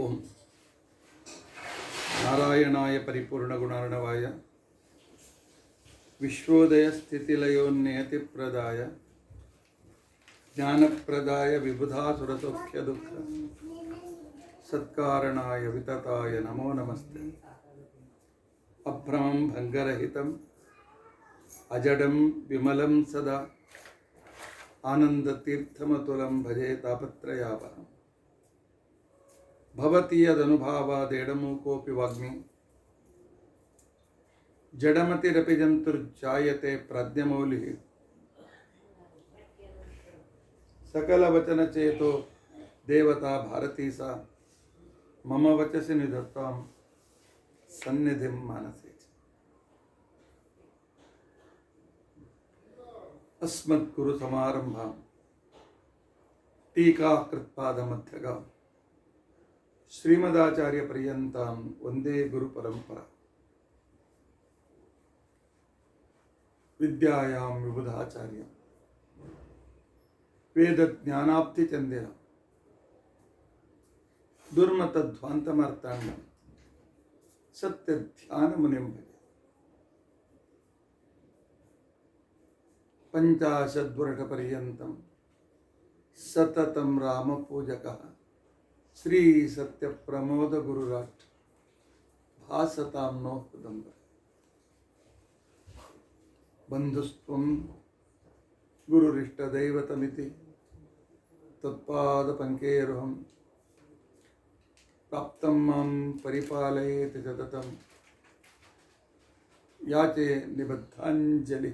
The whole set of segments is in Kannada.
ಓಂ ನಾರಾಯಣಾಯ ಪರಿಪೂರ್ಣಗುಣಾರ್ಣವಾಯ ವಿಶ್ವೋದಯ ಸ್ಥಿತಿಲಯೋನ್ನಿಯತಿಪ್ರದಾಯ ಜ್ಞಾನಪ್ರದಾಯ ವಿಬುಧಾಸುರಸೌಖ್ಯ ದುಃಖ ಸತ್ಕಾರಣಾಯ ವಿತತಾಯ ನಮೋ ನಮಸ್ತೆ. ಅಭ್ರಮಂ ಭಂಗರಹಿತಂ ಅಜಡಂ ವಿಮಲಂ ಸದಾ ಆನಂದತೀರ್ಥಮತುಲಂ ಭಜೆ ತಾಪತ್ರಯಾಪಹಂ. ಭವತಿ ಯದನುಭಾವಾದೇಡಮೂಕೋಪಿ ವಾಗ್ಮಿ ಜಡಮತಿರಪಿ ಜಂತುರ್ಜಾಯತೆ ಪ್ರಾಜ್ಞಮೌಲಿಃ. ಸಕಲವಚನಚೇತೋ ದೇವತಾ ಭಾರತೀ ಸಾ ಮಮ ವಚಸಿ ನಿಧತ್ತಾಂ ಸನ್ನಿಧಿಂ ಮಾನಸೇ. ಅಸ್ಮದ್ಗುರು ಸಮಾರಂಭಾಂ ಟೀಕಾಕೃತ್ಪಾದಮಧ್ಯಗಾಂ ಶ್ರೀಮದಾಚಾರ್ಯ ಪರ್ಯಂತಾಂ ವಂದೇ ಗುರು ಪರಂಪರಾ. ವಿದ್ಯಾಯಾಂ ವಿಬುಧಾಚಾರ್ಯ ವೇದಜ್ಞಾನಾಬ್ಧಿ ಚಂದಿರ ದುರ್ಮತಧ್ವಾಂತಮಾರ್ತಾಂಡ ಸತ್ಯಧ್ಯಾನ ಮುನಿಂ ಭಜೆ. ಪಂಚಾಶದ್ವರ್ಷಪರ್ಯಂತಂ ಸತತಂ ರಾಮಪೂಜಕಃ ಶ್ರೀ ಸತ್ಯಪ್ರಮೋದ ಗುರುರಾಟ್ ಭಾಸತಾಂ ನೋ ಹೃದಂಬರ. ಬಂಧುಸ್ತ್ವಂ ಗುರುರಿಷ್ಟದೈವತಮಿತಿ ತತ್ಪಾದಪಂಕೇರುಹಂ ಪ್ರಾಪ್ತಂ ಮಾಂ ಪರಿಪಾಲಯೇತಿ ಸತತಂ ಯಾಚೆ ನಿಬದ್ಧಾಂಜಲಿ.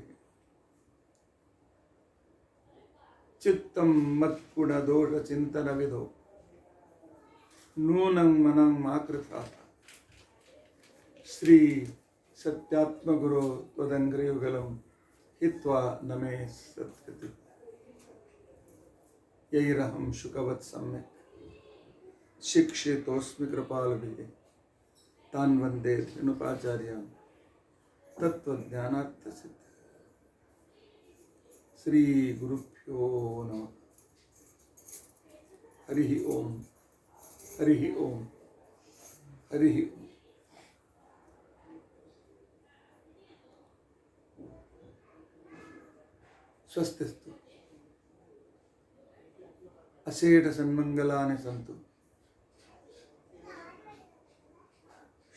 ಚಿತ್ತಂ ಮತ್ಗುಣದೋಷ ಚಿಂತನವಿದೋ ನೂನಂ ಮನಂ ಮಾಕೃತಾ ಶ್ರೀ ಸತ್ಯಾತ್ಮಗುರೋ ತ್ವದಂಗ್ರಿಯುಗಲಂ ಹಿತ್ವಾ ನಮೇ ಸತ್ಕೃತಿ. ಯೈರಹಂ ಶುಕವತ್ ಸಮ್ಯಕ್ ಶಿಕ್ಷಿತೋಸ್ಮಿ ಕೃಪಾಲುಭಿಃ ತಾನ್ ವಂದೇ ಧನುಪಾಚಾರ್ಯಾನ್ ತತ್ವಜ್ಞಾನಾರ್ಥಸಿದ್ಧ. ಶ್ರೀ ಗುರುಭ್ಯೋ ನಮಃ. ಹರಿ ಓಂ ಹರಿ ಓಂ ಹರಿ ಓಂ. ಸ್ವಸ್ತಿಸ್ತು ಅಶೇಷ ಸನ್ಮಂಗಲಾನಿ ಸಂತು.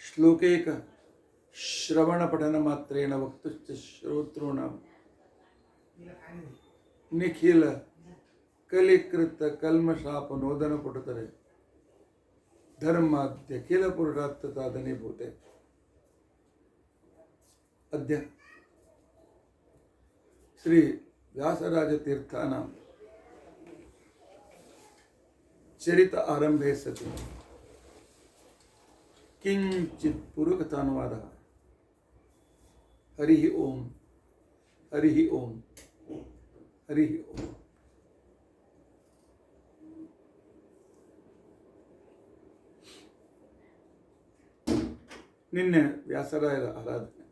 ಶ್ಲೋಕೇಕ ಶ್ರವಣ ಪಠನ ಮಾತ್ರೇಣ ವಕ್ತುಶ್ಚ ಶ್ರೋತॄಣಾಂ ನಿಖಿಲ ಕಲಿಕೃತ ಕಲ್ಮಶಾಪ ನೋದನ ಪುಟತರೆ ಧರ್ಮಾದ್ಯ ಖಿಲ ಪುರುಷಾರ್ಥ ಸಾಧನೀಭೂತೆ. ಅದ್ಯ ಶ್ರೀ ವ್ಯಾಸರಾಜ ತೀರ್ಥಾನಾಂ ಚರಿತ ಆರಂಭೆ ಸತಿ ಕಿಂಚಿತ್ ಪುರುಕಥಾನುವಾದ. ಹರಿ ಓಂ ಹರಿ ಓಂ ಹರಿ ಓಂ. ನಿನ್ನೆ ವ್ಯಾಸರಾಯರ ಆರಾಧನೆ.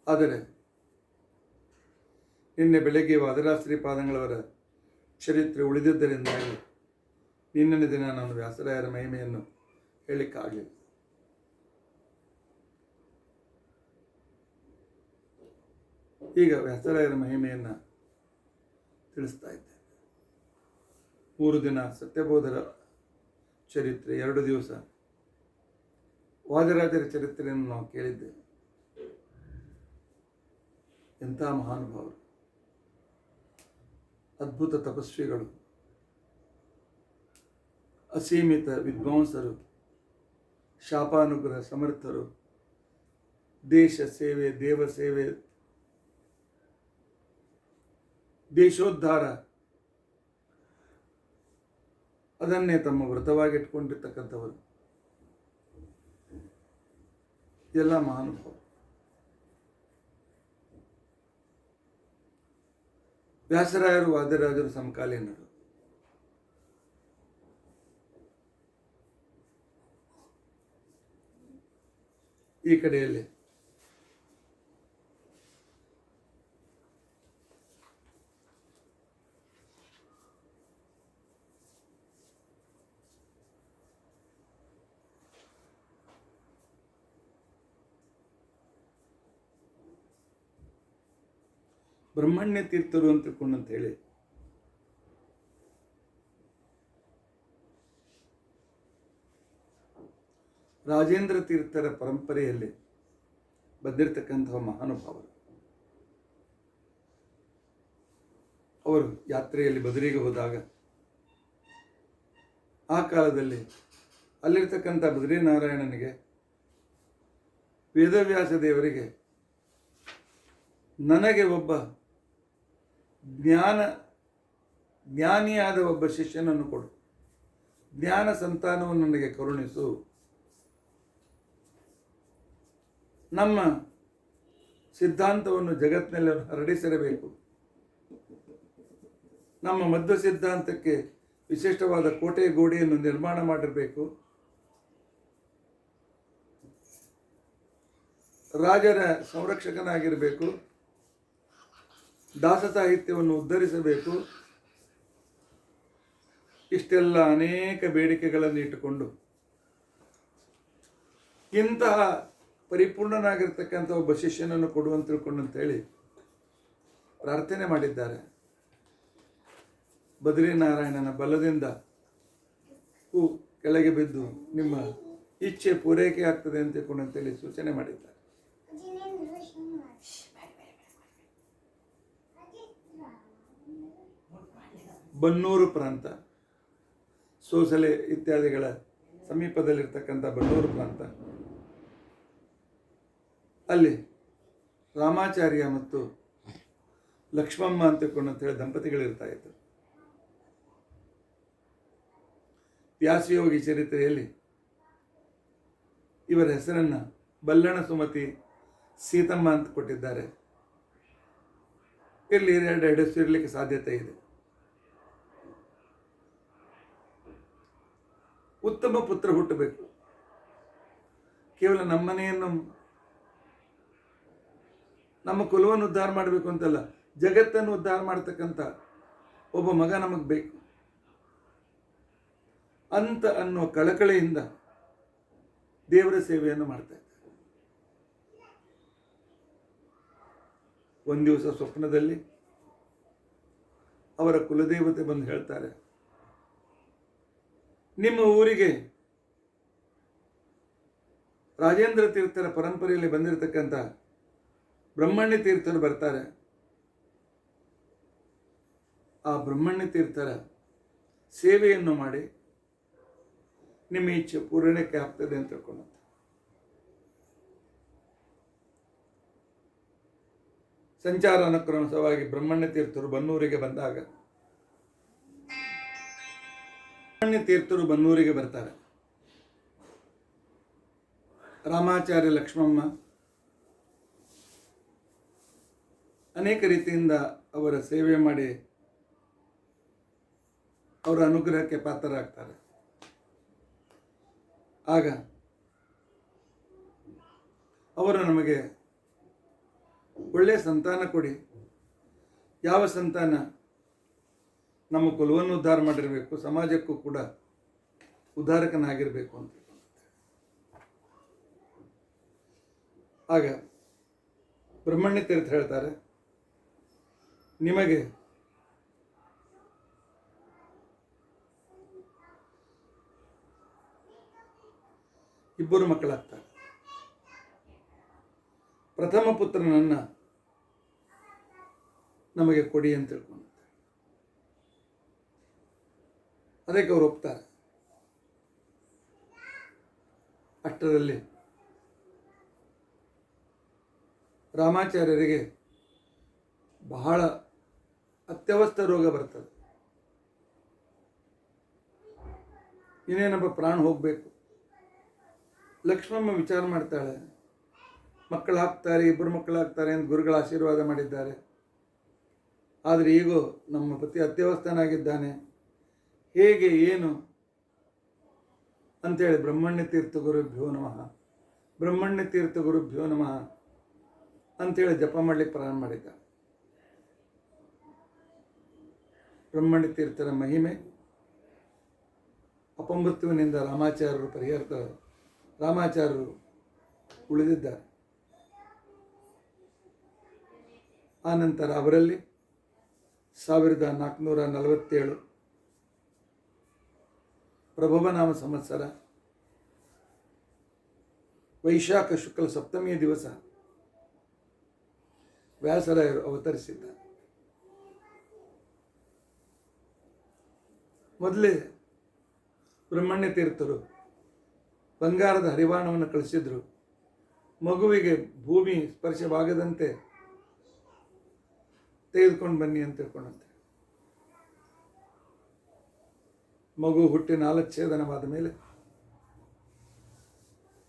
ಆದರೆ ನಿನ್ನೆ ಬೆಳಗ್ಗೆ ವಾದರಾಶ್ರೀಪಾದಂಗಳವರ ಚರಿತ್ರೆ ಉಳಿದಿದ್ದರಿಂದಾಗಿ ನಿನ್ನೆ ದಿನ ನಾನು ವ್ಯಾಸರಾಯರ ಮಹಿಮೆಯನ್ನು ಹೇಳಲಿಕ್ಕಾಗಲಿಲ್ಲ. ಈಗ ವ್ಯಾಸರಾಯರ ಮಹಿಮೆಯನ್ನು ತಿಳಿಸ್ತಾ ಇದ್ದೇನೆ. 3 ದಿನ ಸತ್ಯಬೋಧರ ಚರಿತ್ರೆ, 2 ದಿವಸ ವಾದರಾಜರ ಚರಿತ್ರೆಯನ್ನು ನಾವು ಕೇಳಿದ್ದೇವೆ. ಎಂಥ ಮಹಾನುಭಾವರು, ಅದ್ಭುತ ತಪಸ್ವಿಗಳು, ಅಸೀಮಿತ ವಿದ್ವಾಂಸರು, ಶಾಪಾನುಗ್ರಹ ಸಮರ್ಥರು, ದೇಶ ಸೇವೆ, ದೇವ ಸೇವೆ, ದೇಶೋದ್ಧಾರ ಅದನ್ನೇ ತಮ್ಮ ವ್ರತವಾಗಿಟ್ಕೊಂಡಿರ್ತಕ್ಕಂಥವರು ಎಲ್ಲ ಮಹಾನುಭಾವರು. ವ್ಯಾಸರಾಯರು ವಾದರಾಜರು ಸಮಕಾಲೀನರು. ಈ ಕಡೆಯಲ್ಲಿ ಬ್ರಹ್ಮಣ್ಯ ತೀರ್ಥರು ಅಂತ ತಿಳ್ಕೊಂಡಂತ ಹೇಳಿ ರಾಜೇಂದ್ರ ತೀರ್ಥರ ಪರಂಪರೆಯಲ್ಲಿ ಬಂದಿರತಕ್ಕಂತಹ ಮಹಾನುಭಾವರು. ಅವರು ಯಾತ್ರೆಯಲ್ಲಿ ಬದರಿಗೆ ಹೋದಾಗ ಆ ಕಾಲದಲ್ಲಿ ಅಲ್ಲಿರ್ತಕ್ಕಂಥ ಬದ್ರಿನಾರಾಯಣನಿಗೆ ವೇದವ್ಯಾಸ ದೇವರಿಗೆ ನನಗೆ ಒಬ್ಬ ಜ್ಞಾನಿಯಾದ ಒಬ್ಬ ಶಿಷ್ಯನನ್ನು ಕೊಡು, ಜ್ಞಾನ ಸಂತಾನವನ್ನು ನನಗೆ ಕರುಣಿಸು, ನಮ್ಮ ಸಿದ್ಧಾಂತವನ್ನು ಜಗತ್ತಿನಲ್ಲಿ ಹರಡಿಸಿರಬೇಕು, ನಮ್ಮ ಮಧ್ವ ಸಿದ್ಧಾಂತಕ್ಕೆ ವಿಶಿಷ್ಟವಾದ ಕೋಟೆ ಗೋಡೆಯನ್ನು ನಿರ್ಮಾಣ ಮಾಡಿರಬೇಕು, ರಾಜರ ಸಂರಕ್ಷಕನಾಗಿರಬೇಕು, ದಾಸ ಸಾಹಿತ್ಯವನ್ನು ಉದ್ಧರಿಸಬೇಕು. ಇಷ್ಟೆಲ್ಲ ಅನೇಕ ಬೇಡಿಕೆಗಳನ್ನು ಇಟ್ಟುಕೊಂಡು ಇಂತಹ ಪರಿಪೂರ್ಣನಾಗಿರ್ತಕ್ಕಂಥ ಒಬ್ಬ ಶಿಷ್ಯನನ್ನು ಕೊಡುವಂತ ತಿಳ್ಕೊಂಡು ಅಂತೇಳಿ ಪ್ರಾರ್ಥನೆ ಮಾಡಿದ್ದಾರೆ. ಬದ್ರಿನಾರಾಯಣನ ಬಲದಿಂದ ಕೆಳಗೆ ಬಿದ್ದು ನಿಮ್ಮ ಇಚ್ಛೆ ಪೂರೈಕೆ ಆಗ್ತದೆ ಅಂತ ತಿಳ್ಕೊಂಡು ಅಂತೇಳಿ ಸೂಚನೆ ಮಾಡಿದ್ದಾರೆ. ಬನ್ನೂರು ಪ್ರಾಂತ, ಸೋಸಲೆ ಇತ್ಯಾದಿಗಳ ಸಮೀಪದಲ್ಲಿರ್ತಕ್ಕಂಥ ಬನ್ನೂರು ಪ್ರಾಂತ, ಅಲ್ಲಿ ರಾಮಾಚಾರ್ಯ ಮತ್ತು ಲಕ್ಷ್ಮಮ್ಮ ಅಂತೇಳಿ ದಂಪತಿಗಳಿರ್ತಾ ಇದ್ದರು. ವ್ಯಾಸಯೋಗಿ ಚರಿತ್ರೆಯಲ್ಲಿ ಇವರ ಹೆಸರನ್ನು ಬಲ್ಲಣ ಸುಮತಿ ಸೀತಮ್ಮ ಅಂತ ಕೊಟ್ಟಿದ್ದಾರೆ. ಇಲ್ಲಿ ಎರಡು ಹೆಸರು ಇರಲಿಕ್ಕೆ ಸಾಧ್ಯತೆ ಇದೆ. ಉತ್ತಮ ಪುತ್ರ ಹುಟ್ಟಬೇಕು. ಕೇವಲ ನಮ್ಮನೆಯನ್ನು, ನಮ್ಮ ಕುಲವನ್ನು ಉದ್ಧಾರ ಮಾಡಬೇಕು ಅಂತಲ್ಲ, ಜಗತ್ತನ್ನು ಉದ್ಧಾರ ಮಾಡತಕ್ಕಂಥ ಒಬ್ಬ ಮಗ ನಮಗೆ ಬೇಕು ಅಂತ ಅನ್ನೋ ಕಳಕಳಿಯಿಂದ ದೇವರ ಸೇವೆಯನ್ನು ಮಾಡ್ತಾ ಇದ್ದಾರೆ. ಒಂದು ದಿವಸ ಸ್ವಪ್ನದಲ್ಲಿ ಅವರ ಕುಲದೇವತೆ ಬಂದು ಹೇಳ್ತಾರೆ, ನಿಮ್ಮ ಊರಿಗೆ ರಾಜೇಂದ್ರ ತೀರ್ಥರ ಪರಂಪರೆಯಲ್ಲಿ ಬಂದಿರತಕ್ಕಂಥ ಬ್ರಹ್ಮಣ್ಯ ತೀರ್ಥರು ಬರ್ತಾರೆ. ಆ ಬ್ರಹ್ಮಣ್ಯ ತೀರ್ಥರ ಸೇವೆಯನ್ನು ಮಾಡಿ ನಿಮ್ಮ ಇಚ್ಛೆ ಪೂರೈಕೆ ಆಗ್ತದೆ ಅಂತ ತಿಳ್ಕೊಂಡು ಸಂಚಾರ ಅನುಕ್ರಮಸವಾಗಿ ಬ್ರಹ್ಮಣ್ಯ ತೀರ್ಥರು ಬನ್ನೂರಿಗೆ ಬಂದಾಗ ಬ್ರಹ್ಮಣ್ಯ ತೀರ್ಥರು ಬನ್ನೂರಿಗೆ ಬರ್ತಾರೆ. ರಾಮಾಚಾರ್ಯ ಲಕ್ಷ್ಮಮ್ಮ ಅನೇಕ ರೀತಿಯಿಂದ ಅವರ ಸೇವೆ ಮಾಡಿ ಅವರ ಅನುಗ್ರಹಕ್ಕೆ ಪಾತ್ರರಾಗ್ತಾರೆ. ಆಗ ಅವರು ನಮಗೆ ಒಳ್ಳೆಯ ಸಂತಾನ ಕೊಡಿ, ಯಾವ ಸಂತಾನ ನಮ್ಮ ಕುಲವನ್ನು ಉದ್ಧಾರ ಮಾಡಿರಬೇಕು, ಸಮಾಜಕ್ಕೂ ಕೂಡ ಉದ್ಧಾರಕನಾಗಿರಬೇಕು ಅಂತ. ಆಗ ಬ್ರಹ್ಮಣ್ಯ ತೀರ್ಥ ಹೇಳ್ತಾರೆ, ನಿಮಗೆ ಇಬ್ಬರು ಮಕ್ಕಳಾಗ್ತಾರೆ. ಪ್ರಥಮ ಪುತ್ರನನ್ನು ನಮಗೆ ಕೊಡಿ ಅಂತ ತಿಳ್ಕೊಂಡು ಅದಕ್ಕೆ ಅವರು ಒಪ್ತಾರೆ. ಅಷ್ಟರಲ್ಲಿ ರಾಮಾಚಾರ್ಯರಿಗೆ ಬಹಳ ಅತ್ಯವಸ್ಥ ರೋಗ ಬರ್ತದೆ. ಇನ್ನೇನಪ್ಪ ಪ್ರಾಣ ಹೋಗಬೇಕು. ಲಕ್ಷ್ಮಮ್ಮ ವಿಚಾರ ಮಾಡ್ತಾಳೆ, ಮಕ್ಕಳಾಗ್ತಾರೆ, ಇಬ್ಬರು ಮಕ್ಕಳಾಗ್ತಾರೆ ಅಂತ ಗುರುಗಳ ಆಶೀರ್ವಾದ ಮಾಡಿದ್ದಾರೆ. ಆದರೆ ಈಗ ನಮ್ಮ ಪತಿ ಅತ್ಯವಸ್ಥನಾಗಿದ್ದಾನೆ, ಹೇಗೆ ಏನು ಅಂಥೇಳಿ ಬ್ರಹ್ಮಣ್ಯ ತೀರ್ಥ ಗುರುಭ್ಯೋ ನಮಃ, ಬ್ರಹ್ಮಣ್ಯ ತೀರ್ಥ ಗುರುಭ್ಯೋ ನಮಃ ಅಂಥೇಳಿ ಜಪ ಮಾಡಲಿಕ್ಕೆ ಪ್ರಾರಂಭ ಮಾಡಿದ್ದಾರೆ. ಬ್ರಹ್ಮಣ್ಯ ತೀರ್ಥರ ಮಹಿಮೆ ಅಪಮೃತ್ಯುವಿನಿಂದ ರಾಮಾಚಾರ್ಯರು ಉಳಿದಿದ್ದಾರೆ. ಆನಂತರ ಅವರಲ್ಲಿ 1447 ಪ್ರಭವನಾಮ ಸಂವತ್ಸರ ವೈಶಾಖ ಶುಕ್ಲ ಸಪ್ತಮಿಯ ದಿವಸ ವ್ಯಾಸರಾಯರು ಅವತರಿಸಿದ್ದಾರೆ. ಮೊದಲೇ ಬ್ರಹ್ಮಣ್ಯ ತೀರ್ಥರು ಬಂಗಾರದ ಹರಿವಾಣವನ್ನು ಕಳಿಸಿದ್ರು. ಮಗುವಿಗೆ ಭೂಮಿ ಸ್ಪರ್ಶವಾಗದಂತೆ ತೆಗೆದುಕೊಂಡು ಬನ್ನಿ ಅಂತ ತಿಳ್ಕೊಂಡಂತೆ. ಮಗು ಹುಟ್ಟಿ 4 ಛೇದನವಾದ ಮೇಲೆ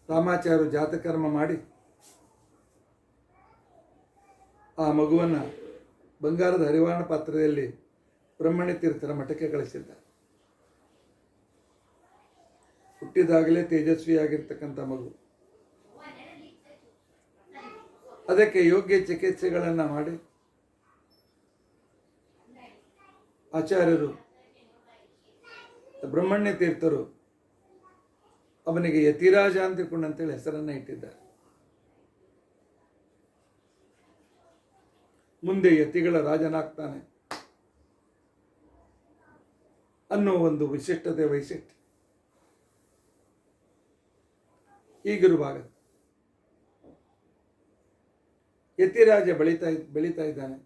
ರಾಮಾಚಾರ್ಯರು ಜಾತಕರ್ಮ ಮಾಡಿ ಆ ಮಗುವನ್ನು ಬಂಗಾರದ ಹರಿವಾಣ ಪಾತ್ರದಲ್ಲಿ ಬ್ರಹ್ಮಣ್ಯ ತೀರ್ಥರ ಮಠಕ್ಕೆ ಕಳಿಸಿದ್ದಾರೆ. ಹುಟ್ಟಿದಾಗಲೇ ತೇಜಸ್ವಿಯಾಗಿರ್ತಕ್ಕಂಥ ಮಗು. ಅದಕ್ಕೆ ಯೋಗ್ಯ ಚಿಕಿತ್ಸೆಗಳನ್ನು ಮಾಡಿ ಆಚಾರ್ಯರು ಬ್ರಹ್ಮಣ್ಯ ತೀರ್ಥರು ಅವನಿಗೆ ಯತಿರಾಜ ಅಂತ ತಿಳ್ಕೊಂಡಂತೇಳಿ ಹೆಸರನ್ನು ಇಟ್ಟಿದ್ದಾರೆ. ಮುಂದೆ ಯತಿಗಳ ರಾಜನಾಗ್ತಾನೆ ಅನ್ನೋ ಒಂದು ವೈಶಿಷ್ಟ್ಯ. ಹೀಗಿರುವಾಗ ಯತಿರಾಜ ಬೆಳೀತಾ ಇದ್ದಾನೆ.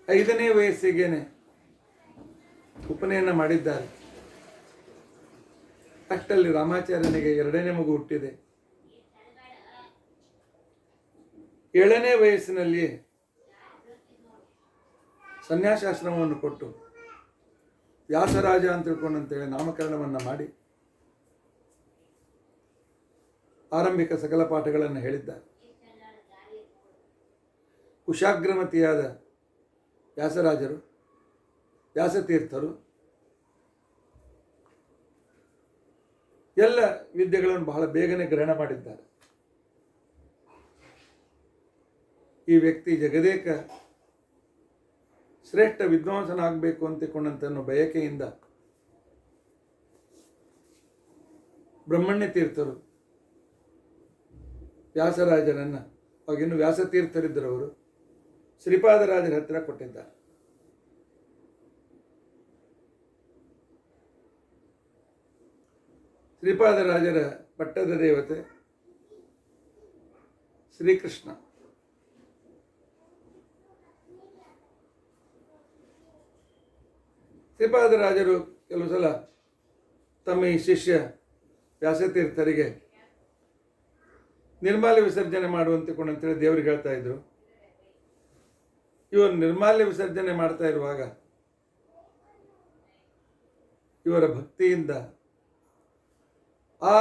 5ನೇ ವಯಸ್ಸಿಗೇನೆ ಉಪನಯನ ಮಾಡಿದ್ದಾರೆ. ಅಷ್ಟಲ್ಲಿ ರಾಮಾಚಾರ್ಯನಿಗೆ 2ನೇ ಮಗು ಹುಟ್ಟಿದೆ. 7ನೇ ವಯಸ್ಸಿನಲ್ಲಿ ಸನ್ಯಾಸಾಶ್ರಮವನ್ನು ಕೊಟ್ಟು ವ್ಯಾಸರಾಜ ಅಂತ ತಿಳ್ಕೊಂಡಂತೇಳಿ ನಾಮಕರಣವನ್ನು ಮಾಡಿ ಆರಂಭಿಕ ಸಕಲ ಪಾಠಗಳನ್ನು ಹೇಳಿದ್ದಾರೆ. ಕುಶಾಗ್ರಮತಿಯಾದ ವ್ಯಾಸರಾಜರು, ವ್ಯಾಸತೀರ್ಥರು ಎಲ್ಲ ವಿದ್ಯೆಗಳನ್ನು ಬಹಳ ಬೇಗನೆ ಗ್ರಹಣ ಮಾಡಿದ್ದಾರೆ. ಈ ವ್ಯಕ್ತಿ ಜಗದೇಕ ಶ್ರೇಷ್ಠ ವಿದ್ವಾಂಸನಾಗಬೇಕು ಅಂತಿಕೊಂಡಂತ ಬಯಕೆಯಿಂದ ಬ್ರಹ್ಮಣ್ಯ ತೀರ್ಥರು ವ್ಯಾಸರಾಜರನ್ನು, ಅವಾಗಿನ್ನು ವ್ಯಾಸತೀರ್ಥರಿದ್ದರು, ಅವರು ಶ್ರೀಪಾದರಾಜರ ಹತ್ತಿರ ಕೊಟ್ಟಿದ್ದಾರೆ. ಶ್ರೀಪಾದರಾಜರ ಪಟ್ಟದ ದೇವತೆ ಶ್ರೀಕೃಷ್ಣ. ಶ್ರೀಪಾದರಾಜರು ಕೆಲವು ಸಲ ತಮ್ಮ ಈ ಶಿಷ್ಯ ವ್ಯಾಸತೀರ್ಥರಿಗೆ ನಿರ್ಮಾಲ್ಯ ವಿಸರ್ಜನೆ ಮಾಡುವಂತೇಳಿ ದೇವರಿಗೆ ಹೇಳ್ತಾ ಇದ್ರು. ಇವರು ನಿರ್ಮಾಲ್ಯ ವಿಸರ್ಜನೆ ಮಾಡ್ತಾ ಇರುವಾಗ ಇವರ ಭಕ್ತಿಯಿಂದ ಆ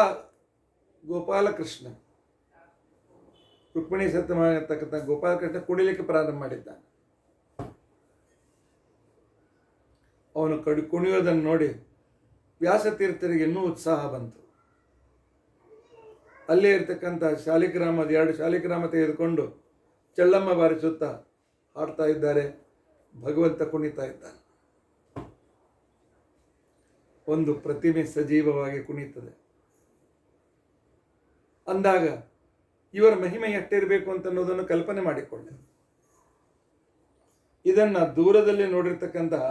ಗೋಪಾಲಕೃಷ್ಣ, ರುಕ್ಮಿಣಿ ಸತ್ತಮಾಗಿರ್ತಕ್ಕಂಥ ಗೋಪಾಲಕೃಷ್ಣ ಕುಣಿಲಿಕ್ಕೆ ಪ್ರಾರಂಭ ಮಾಡಿದ್ದಾನೆ. ಅವನು ಕುಣಿಯೋದನ್ನು ನೋಡಿ ವ್ಯಾಸತೀರ್ಥರಿಗೆ ಇನ್ನೂ ಉತ್ಸಾಹ ಬಂತು. ಅಲ್ಲೇ ಇರ್ತಕ್ಕಂಥ ಶಾಲಿಗ್ರಾಮದ 2 ಶಾಲಿಗ್ರಾಮ ತೆಗೆದುಕೊಂಡು ಚಳ್ಳಮ್ಮ ಬಾರಿಸುತ್ತಾ ಹಾಡ್ತಾ ಇದ್ದಾರೆ. ಭಗವಂತ ಕುಣಿತಾ ಇದ್ದಾನೆ. ಒಂದು ಪ್ರತಿಮೆ ಸಜೀವವಾಗಿ ಕುಣಿತದೆ ಅಂದಾಗ ಇವರ ಮಹಿಮೆ ಎಷ್ಟಿರಬೇಕು ಅಂತ ಅನ್ನೋದನ್ನು ಕಲ್ಪನೆ ಮಾಡಿಕೊಂಡೆ. ಇದನ್ನು ದೂರದಲ್ಲಿ ನೋಡಿರ್ತಕ್ಕಂತಹ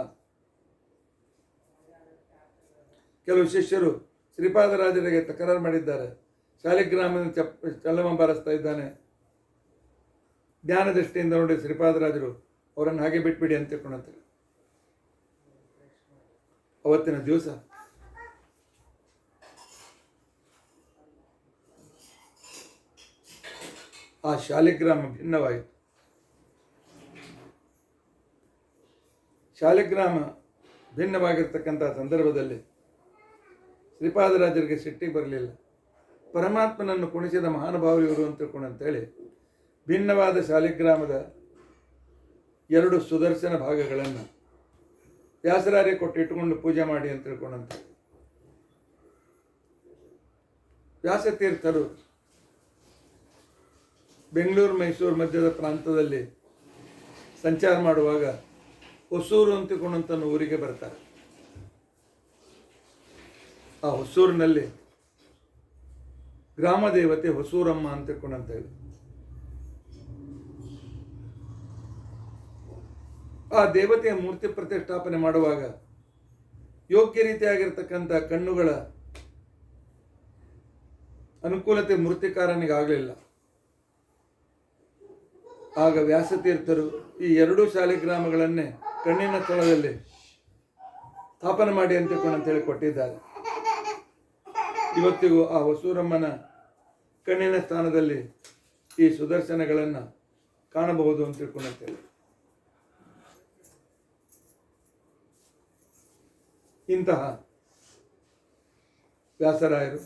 ಕೆಲವು ಶಿಷ್ಯರು ಶ್ರೀಪಾದರಾಜರಿಗೆ ತಕರಾರು ಮಾಡಿದ್ದಾರೆ. ಶಾಲಿಗ್ರಾಮದ ಚಳ್ಳಮ ಬಾರಿಸ್ತಾ ಇದ್ದಾನೆ. ಜ್ಞಾನ ದೃಷ್ಟಿಯಿಂದ ನೋಡಿ ಶ್ರೀಪಾದರಾಜರು ಅವರನ್ನು ಹಾಗೆ ಬಿಟ್ಬಿಡಿ ಅಂತ ತಿಳ್ಕೊಂಡಂತಾರೆ. ಅವತ್ತಿನ ದಿವಸ ಆ ಶಾಲಿಗ್ರಾಮ ಭಿನ್ನವಾಯಿತು. ಶಾಲಿಗ್ರಾಮ ಭಿನ್ನವಾಗಿರ್ತಕ್ಕಂಥ ಸಂದರ್ಭದಲ್ಲಿ ಶ್ರೀಪಾದರಾಜರಿಗೆ ಸಿಟ್ಟಿಗೆ ಬರಲಿಲ್ಲ. ಪರಮಾತ್ಮನನ್ನು ಕುಣಿಸಿದ ಮಹಾನುಭಾವರು ಇವರು ಅಂತ ತಿಳ್ಕೊಂಡಂತೇಳಿ ಭಿನ್ನವಾದ ಶಾಲಿಗ್ರಾಮದ 2 ಸುದರ್ಶನ ಭಾಗಗಳನ್ನು ವ್ಯಾಸರಾಜರಿಗೆ ಕೊಟ್ಟು ಇಟ್ಟುಕೊಂಡು ಪೂಜೆ ಮಾಡಿ ಅಂತ ತಿಳ್ಕೊಂಡಂತ ವ್ಯಾಸತೀರ್ಥರು ಬೆಂಗಳೂರು ಮೈಸೂರು ಮಧ್ಯದ ಪ್ರಾಂತದಲ್ಲಿ ಸಂಚಾರ ಮಾಡುವಾಗ ಹೊಸೂರು ಅಂತಿಕೊಂಡಂತ ಊರಿಗೆ ಬರ್ತಾರೆ. ಆ ಹೊಸೂರಿನಲ್ಲಿ ಗ್ರಾಮ ದೇವತೆ ಹೊಸೂರಮ್ಮ ಅಂತ ತಿಳ್ಕೊಂಡಂತ ಹೇಳಿ ಆ ದೇವತೆಯ ಮೂರ್ತಿ ಪ್ರತಿಷ್ಠಾಪನೆ ಮಾಡುವಾಗ ಯೋಗ್ಯ ರೀತಿಯಾಗಿರ್ತಕ್ಕಂಥ ಕಣ್ಣುಗಳ ಅನುಕೂಲತೆ ಮೂರ್ತಿಕಾರನಿಗಾಗಲಿಲ್ಲ. ಆಗ ವ್ಯಾಸತೀರ್ಥರು ಈ ಎರಡೂ ಶಾಲಿಗ್ರಾಮಗಳನ್ನೇ ಕಣ್ಣಿನ ಸ್ಥಳದಲ್ಲಿ ಸ್ಥಾಪನೆ ಮಾಡಿ ಅಂತ ಹೇಳಿ ಕೊಟ್ಟಿದ್ದಾರೆ. ಇವತ್ತಿಗೂ ಆ ಹೊಸೂರಮ್ಮನ ಕಣ್ಣಿನ ಸ್ಥಾನದಲ್ಲಿ ಈ ಸುದರ್ಶನಗಳನ್ನು ಕಾಣಬಹುದು ಅಂತ ತಿಳ್ಕೊಂಡಂತೇಳಿ. ಇಂತಹ ವ್ಯಾಸರಾಯರು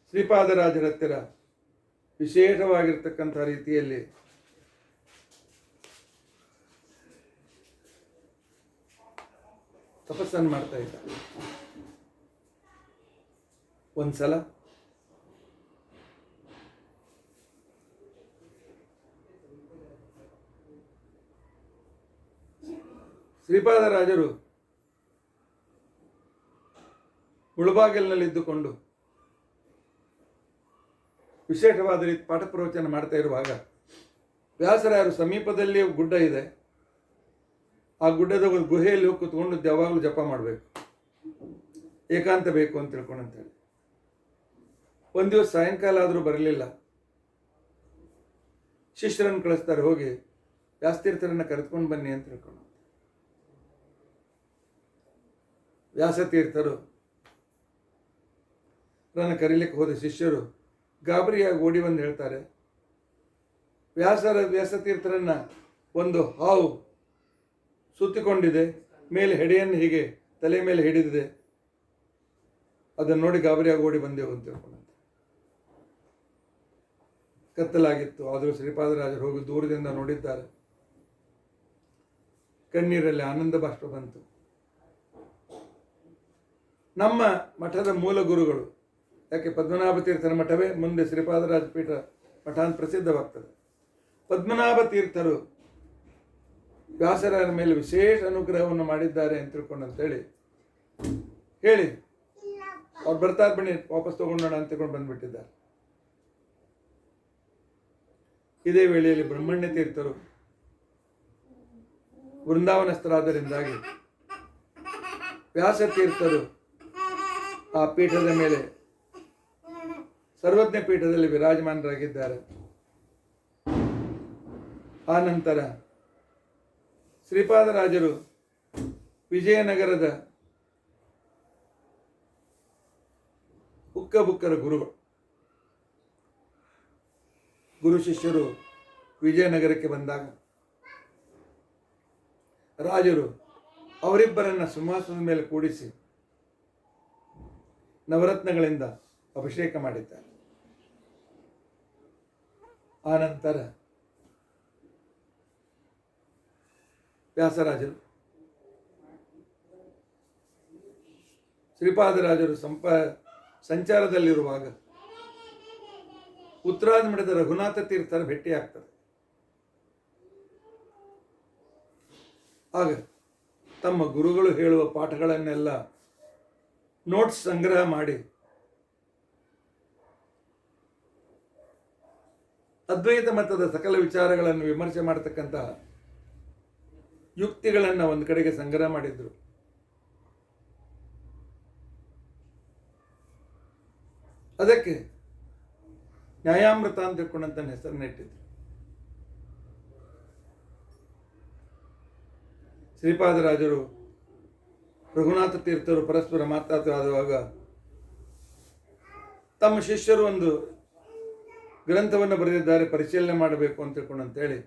ಶ್ರೀಪಾದರಾಜರ ಹತ್ತಿರ ವಿಶೇಷವಾಗಿರ್ತಕ್ಕಂಥ ರೀತಿಯಲ್ಲಿ ತಪಸ್ಸನ್ನು ಮಾಡ್ತಾ ಇದ್ದಾರೆ. ಒಂದ್ಸಲ ಶ್ರೀಪಾದರಾಜರು ಮುಳುಬಾಗಿಲಿನಲ್ಲಿದ್ದುಕೊಂಡು ವಿಶೇಷವಾದ ರೀತಿ ಪಾಠ ಪ್ರವಚನ ಮಾಡ್ತಾ ಇರುವಾಗ ವ್ಯಾಸರಾಯರು ಸಮೀಪದಲ್ಲಿ ಗುಡ್ಡ ಇದೆ, ಆ ಗುಡ್ಡದ ಒಂದು ಗುಹೆಯಲ್ಲಿ ಹೋಗಿ ಕೂತ್ಕೊಂಡು ಯಾವಾಗಲೂ ಜಪ ಮಾಡಬೇಕು, ಏಕಾಂತ ಬೇಕು ಅಂತ ತಿಳ್ಕೊಂಡಂತೇಳಿ. ಒಂದು ದಿವಸ ಸಾಯಂಕಾಲ ಆದರೂ ಬರಲಿಲ್ಲ. ಶಿಷ್ಯರನ್ನು ಕಳಿಸ್ತಾರೆ, ಹೋಗಿ ವ್ಯಾಸತೀರ್ಥರನ್ನು ಕರೆದುಕೊಂಡು ಬನ್ನಿ ಅಂತ ತಿಳ್ಕೊಂಡು. ವ್ಯಾಸತೀರ್ಥರು ಕರೀಲಿಕ್ಕೆ ಹೋದ ಶಿಷ್ಯರು ಗಾಬರಿಯಾಗಿ ಓಡಿ ಬಂದು ಹೇಳ್ತಾರೆ, ವ್ಯಾಸತೀರ್ಥರನ್ನ ಒಂದು ಹಾವು ಸುತ್ತಿಕೊಂಡಿದೆ, ಮೇಲೆ ಹೆಡೆಯನ್ನು ಹೀಗೆ ತಲೆ ಮೇಲೆ ಹಿಡಿದಿದೆ, ಅದನ್ನು ನೋಡಿ ಗಾಬರಿಯಾಗಿ ಓಡಿ ಬಂದೆವು ಅಂತ ತಿಳ್ಕೊಂಡಂತೆ. ಕತ್ತಲಾಗಿತ್ತು, ಆದರೂ ಶ್ರೀಪಾದರಾಜರು ಹೋಗಿ ದೂರದಿಂದ ನೋಡಿದ್ದಾರೆ. ಕಣ್ಣೀರಲ್ಲಿ ಆನಂದ ಬಾಷ್ಪ ಬಂತು. ನಮ್ಮ ಮಠದ ಮೂಲ ಗುರುಗಳು, ಯಾಕೆ ಪದ್ಮನಾಭ ತೀರ್ಥರ ಮಠವೇ ಮುಂದೆ ಶ್ರೀಪಾದರಾಜ ಪೀಠ ಮಠ ಅಂತ ಪ್ರಸಿದ್ಧವಾಗ್ತದೆ. ಪದ್ಮನಾಭ ತೀರ್ಥರು ವ್ಯಾಸರಾಯರ ಮೇಲೆ ವಿಶೇಷ ಅನುಗ್ರಹವನ್ನು ಮಾಡಿದ್ದಾರೆ ಅಂತ ತಿಳ್ಕೊಂಡಂತೇಳಿ ಹೇಳಿ ಅವ್ರು ಬರ್ತಾರೆ, ಬನ್ನಿ ವಾಪಸ್ ತಗೊಂಡೋಣ ಅಂತ ತಿಳ್ಕೊಂಡು ಬಂದ್ಬಿಟ್ಟಿದ್ದಾರೆ. ಇದೇ ವೇಳೆಯಲ್ಲಿ ಬ್ರಹ್ಮಣ್ಯ ತೀರ್ಥರು ವೃಂದಾವನಸ್ಥರಾದರಿಂದಾಗಿ ವ್ಯಾಸತೀರ್ಥರು ಆ ಪೀಠದ ಮೇಲೆ ಸರ್ವಜ್ಞ ಪೀಠದಲ್ಲಿ ವಿರಾಜಮಾನರಾಗಿದ್ದಾರೆ. ಆ ನಂತರ ಶ್ರೀಪಾದರಾಜರು ವಿಜಯನಗರದ ಹುಕ್ಕಬುಕ್ಕರ ಗುರುಗಳು. ಗುರು ಶಿಷ್ಯರು ವಿಜಯನಗರಕ್ಕೆ ಬಂದಾಗ ರಾಜರು ಅವರಿಬ್ಬರನ್ನ ಸಿಂಹಾಸನದ ಮೇಲೆ ಕೂಡಿಸಿ ನವರತ್ನಗಳಿಂದ ಅಭಿಷೇಕ ಮಾಡಿದ್ದಾರೆ. ಆನಂತರ ವ್ಯಾಸರಾಜರು ಶ್ರೀಪಾದರಾಜರು ಸಂಚಾರದಲ್ಲಿರುವಾಗ ಉತ್ತರಾದ ಮಠದ ರಘುನಾಥ ತೀರ್ಥರ ಭೇಟಿಯಾಗ್ತಾರೆ. ಆಗ ತಮ್ಮ ಗುರುಗಳು ಹೇಳುವ ಪಾಠಗಳನ್ನೆಲ್ಲ ನೋಟ್ಸ್ ಸಂಗ್ರಹ ಮಾಡಿ ಅದ್ವೈತ ಮತದ ಸಕಲ ವಿಚಾರಗಳನ್ನು ವಿಮರ್ಶೆ ಮಾಡತಕ್ಕಂತಹ ಯುಕ್ತಿಗಳನ್ನು ಒಂದು ಕಡೆಗೆ ಸಂಗ್ರಹ ಮಾಡಿದ್ರು. ಅದಕ್ಕೆ ನ್ಯಾಯಾಮೃತ ಅಂತ ತಿಳ್ಕೊಂಡಂತ ಹೆಸರನ್ನ ಇಟ್ಟಿದ್ರು. ಶ್ರೀಪಾದರಾಜರು ರಘುನಾಥ ತೀರ್ಥರು ಪರಸ್ಪರ ಮಾತಾಡುವಾಗ ತಮ್ಮ ಶಿಷ್ಯರು ಒಂದು ಗ್ರಂಥವನ್ನು ಬರೆದಿದ್ದಾರೆ, ಪರಿಶೀಲನೆ ಮಾಡಬೇಕು ಅಂತ ತಿಳ್ಕೊಂಡಂತೇಳಿ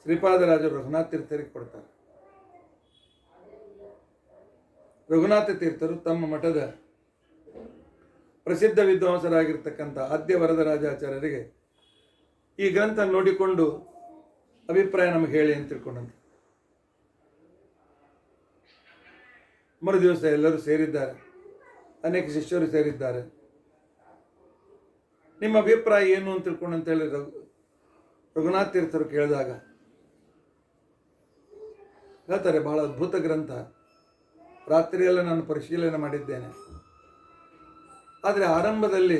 ಶ್ರೀಪಾದರಾಜರು ರಘುನಾಥ ತೀರ್ಥರಿಗೆ ಕೊಡ್ತಾರೆ. ರಘುನಾಥ ತೀರ್ಥರು ತಮ್ಮ ಮಠದ ಪ್ರಸಿದ್ಧ ವಿದ್ವಾಂಸರಾಗಿರ್ತಕ್ಕಂಥ ಆದ್ಯ ವರದರಾಜಾಚಾರ್ಯರಿಗೆ ಈ ಗ್ರಂಥ ನೋಡಿಕೊಂಡು ಅಭಿಪ್ರಾಯ ನಮಗೆ ಹೇಳಿ ಅಂತ ತಿಳ್ಕೊಂಡಂತೆ. ಮರು ದಿವಸ ಎಲ್ಲರೂ ಸೇರಿದ್ದಾರೆ, ಅನೇಕ ಶಿಷ್ಯರು ಸೇರಿದ್ದಾರೆ. ನಿಮ್ಮ ಅಭಿಪ್ರಾಯ ಏನು ಅಂತ ತಿಳ್ಕೊಂಡಂತೇಳಿ ರಘುನಾಥ ತೀರ್ಥರು ಕೇಳಿದಾಗ ಹೇಳ್ತಾರೆ, ಬಹಳ ಅದ್ಭುತ ಗ್ರಂಥ, ರಾತ್ರಿಯೆಲ್ಲ ನಾನು ಪರಿಶೀಲನೆ ಮಾಡಿದ್ದೇನೆ. ಆದರೆ ಆರಂಭದಲ್ಲಿ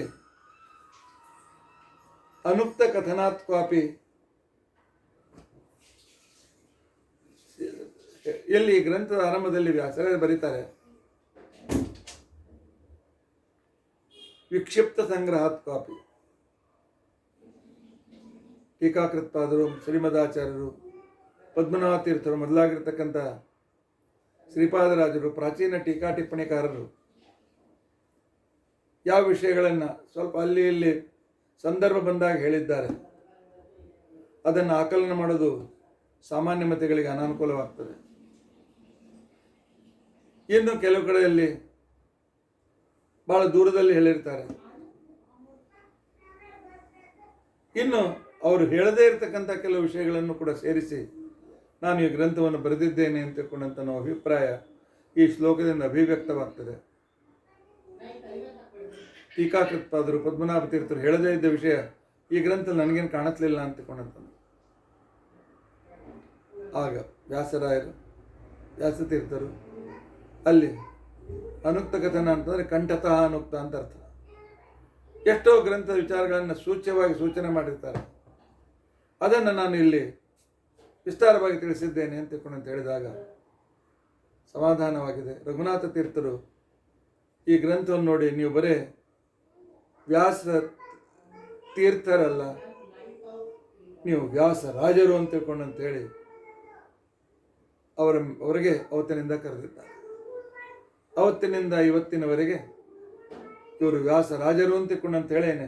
ಅನುಕ್ತ ಕಥನಾತ್ ಕ್ವಾಪಿ, ಎಲ್ಲಿ ಈ ಗ್ರಂಥದ ಆರಂಭದಲ್ಲಿ ವ್ಯಾಸರೇ ಬರೀತಾರೆ, ವಿಕ್ಷಿಪ್ತ ಸಂಗ್ರಹಾತ್ ಕ್ವಾಪಿ. ಟೀಕಾಕೃತ್ಪಾದರು, ಶ್ರೀಮದಾಚಾರ್ಯರು, ಪದ್ಮನಾಭ ತೀರ್ಥರು ಮೊದಲಾಗಿರ್ತಕ್ಕಂಥ ಶ್ರೀಪಾದರಾಜರು, ಪ್ರಾಚೀನ ಟೀಕಾ ಟಿಪ್ಪಣಿಕಾರರು ಯಾವ ವಿಷಯಗಳನ್ನು ಸ್ವಲ್ಪ ಅಲ್ಲಿ ಇಲ್ಲಿ ಸಂದರ್ಭ ಬಂದಾಗ ಹೇಳಿದ್ದಾರೆ, ಅದನ್ನು ಆಕಲನ ಮಾಡೋದು ಸಾಮಾನ್ಯ ಮತಗಳಿಗೆ ಅನಾನುಕೂಲವಾಗ್ತದೆ. ಇನ್ನು ಕೆಲವು ಕಡೆಯಲ್ಲಿ ಬಹಳ ದೂರದಲ್ಲಿ ಹೇಳಿರ್ತಾರೆ. ಇನ್ನು ಅವರು ಹೇಳದೇ ಇರತಕ್ಕಂಥ ಕೆಲವು ವಿಷಯಗಳನ್ನು ಕೂಡ ಸೇರಿಸಿ ನಾನು ಈ ಗ್ರಂಥವನ್ನು ಬರೆದಿದ್ದೇನೆ ಅಂತ ತಿಳ್ಕೊಂಡಂಥ ನಮ್ಮ ಅಭಿಪ್ರಾಯ ಈ ಶ್ಲೋಕದಿಂದ ಅಭಿವ್ಯಕ್ತವಾಗ್ತದೆ. ಟೀಕಾಕೃತ್ಪಾದರು, ಪದ್ಮನಾಭ ತೀರ್ಥರು ಹೇಳದೇ ಇದ್ದ ವಿಷಯ ಈ ಗ್ರಂಥದಲ್ಲಿ ನನಗೇನು ಕಾಣಿಸ್ಲಿಲ್ಲ ಅಂತ ತಿಳ್ಕೊಂಡಂತ. ಆಗ ವ್ಯಾಸರಾಯರು, ವ್ಯಾಸತೀರ್ಥರು ಅಲ್ಲಿ ಅನುಕ್ತ ಕಥನ ಅಂತಂದರೆ ಕಂಠತಃ ಅನುಕ್ತ ಅಂತ ಅರ್ಥ. ಎಷ್ಟೋ ಗ್ರಂಥದ ವಿಚಾರಗಳನ್ನು ಸೂಚ್ಯವಾಗಿ ಸೂಚನೆ ಮಾಡಿರ್ತಾರೆ, ಅದನ್ನು ನಾನು ಇಲ್ಲಿ ವಿಸ್ತಾರವಾಗಿ ತಿಳಿಸಿದ್ದೇನೆ ಅಂತ ತಿಳ್ಕೊಂಡಂತ ಹೇಳಿದಾಗ ಸಮಾಧಾನವಾಗಿದೆ. ರಘುನಾಥ ತೀರ್ಥರು ಈ ಗ್ರಂಥವನ್ನು ನೋಡಿ ನೀವು ಬರೇ ವ್ಯಾಸ ತೀರ್ಥರಲ್ಲ, ನೀವು ವ್ಯಾಸ ರಾಜರು ಅಂತ ತಿಳ್ಕೊಂಡಂತ ಹೇಳಿ ಅವರಿಗೆ ಅವತ್ತಿನಿಂದ ಕರೆದಿದ್ದಾರೆ. ಅವತ್ತಿನಿಂದ ಇವತ್ತಿನವರೆಗೆ ಇವರು ವ್ಯಾಸ ರಾಜರು ಅಂತ ತಿಳ್ಕೊಂಡಂತ ಹೇಳೇನೆ